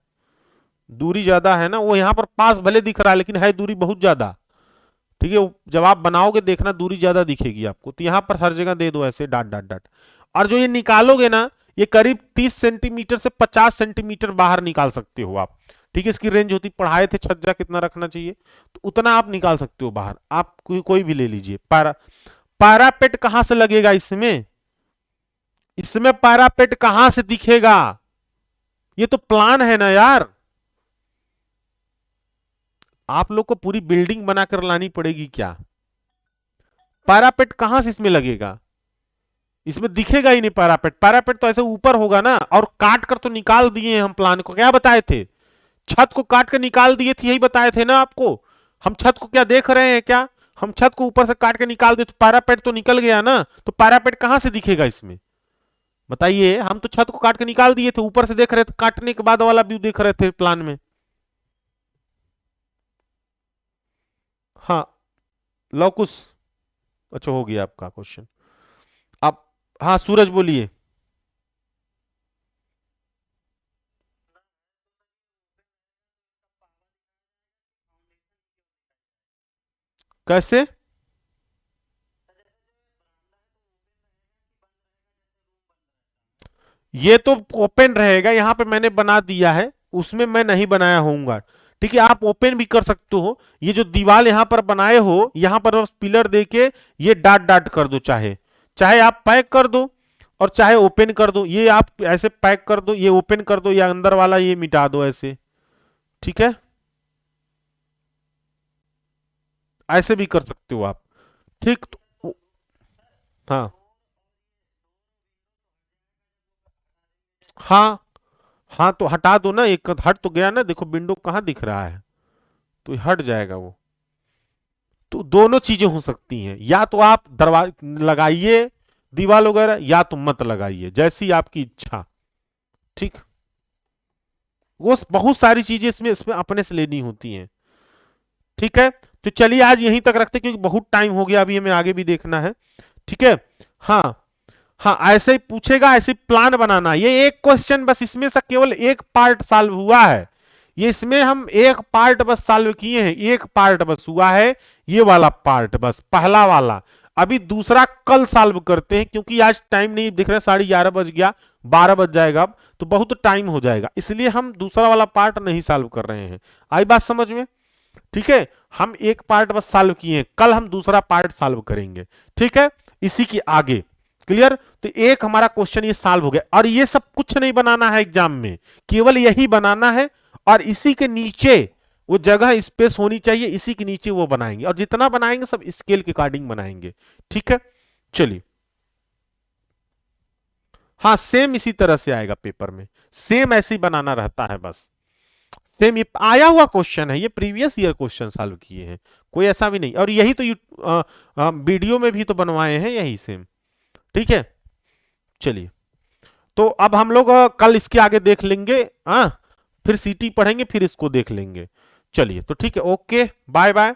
दूरी ज्यादा है ना, वो यहां पर पास भले दिख रहा है लेकिन है दूरी बहुत ज्यादा, ठीक है। जब आप बनाओगे देखना दूरी ज्यादा दिखेगी आपको, तो यहां पर हर जगह दे दो ऐसे डाट डाट डाट। और जो ये निकालोगे ना, ये करीब 30 सेंटीमीटर से 50 सेंटीमीटर बाहर निकाल सकते हो आप, ठीक है। इसकी रेंज होती, पढ़ाए थे छज्जा कितना रखना चाहिए, तो उतना आप निकाल सकते हो बाहर। आप कोई भी ले लीजिए। पैरापेट कहां से लगेगा इसमें? इसमें पैरापेट कहां से दिखेगा? ये तो प्लान है ना यार, आप लोग को पूरी बिल्डिंग बनाकर लानी पड़ेगी क्या? पैरापेट कहां से इसमें लगेगा? इसमें दिखेगा ही नहीं पैरापेट। पैरापेट तो ऐसे ऊपर होगा ना, और काट कर तो निकाल दिए हैं हम प्लान को, क्या बताए थे? छत को काट कर निकाल दिए थे, यही बताए थे ना आपको। हम छत को क्या देख रहे हैं क्या? हम छत को ऊपर से काट के निकाल दिए तो पैरापेट तो निकल गया ना, तो पैरापेट कहां से दिखेगा इसमें? बताइए। हम तो छत को काट के निकाल दिए थे, ऊपर से देख रहे थे, काटने के बाद वाला व्यू देख रहे थे प्लान में। हाँ, लौकुस। अच्छा, हो गया आपका क्वेश्चन। अब हाँ, सूरज बोलिए। कैसे? ये तो ओपन रहेगा, यहां पे मैंने बना दिया है, उसमें मैं नहीं बनाया होऊंगा, ठीक है। आप ओपन भी कर सकते हो, ये जो दीवार यहां पर बनाए हो, यहां पर बस पिलर देके ये डाट डाट कर दो, चाहे चाहे आप पैक कर दो और चाहे ओपन कर दो। ये आप ऐसे पैक कर दो, ये ओपन कर दो, या अंदर वाला ये मिटा दो ऐसे, ठीक है। ऐसे भी कर सकते हो आप, ठीक तो, हाँ हाँ हाँ, तो हटा दो ना, एक हट तो गया ना, देखो विंडो कहाँ दिख रहा है, तो हट जाएगा वो। तो दोनों चीजें हो सकती हैं, या तो आप दरवाजा लगाइए दीवार वगैरह, या तो मत लगाइए, जैसी आपकी इच्छा, ठीक। वो बहुत सारी चीजें इसमें इसमें अपने से लेनी होती हैं, ठीक है। तो चलिए आज यहीं तक रखते, क्योंकि बहुत टाइम हो गया, अभी हमें आगे भी देखना है, ठीक है। हाँ हाँ, ऐसे ही पूछेगा, ऐसे प्लान बनाना। ये एक क्वेश्चन बस, इसमें से केवल एक पार्ट सॉल्व हुआ है, ये इसमें हम एक पार्ट बस सॉल्व किए हैं, एक पार्ट बस हुआ है, ये वाला पार्ट बस, पहला वाला। अभी दूसरा कल सॉल्व करते हैं, क्योंकि आज टाइम नहीं दिख रहा, 11:30 बज गया, 12 बज जाएगा अब, तो बहुत टाइम हो जाएगा, इसलिए हम दूसरा वाला पार्ट नहीं सॉल्व कर रहे हैं। आई बात समझ में? ठीक है, हम एक पार्ट बस सॉल्व किए हैं, कल हम दूसरा पार्ट सॉल्व करेंगे, ठीक है, इसी के आगे। क्लियर? तो एक हमारा क्वेश्चन ये सॉल्व हो गया, और ये सब कुछ नहीं बनाना है एग्जाम में, केवल यही बनाना है, और इसी के नीचे वो जगह स्पेस होनी चाहिए, इसी के नीचे वो बनाएंगे, और जितना बनाएंगे सब स्केल के अकॉर्डिंग बनाएंगे, ठीक है। चलिए, हाँ सेम इसी तरह से आएगा पेपर में, सेम ऐसे ही बनाना रहता है बस, सेम ये आया हुआ क्वेश्चन है, ये प्रीवियस ईयर क्वेश्चन सॉल्व किए हैं, कोई ऐसा भी नहीं। और यही तो वीडियो में भी तो बनवाए हैं यही सेम, ठीक है। चलिए, तो अब हम लोग कल इसके आगे देख लेंगे, हाँ, फिर सीटी पढ़ेंगे, फिर इसको देख लेंगे। चलिए, तो ठीक है, ओके, बाय बाय।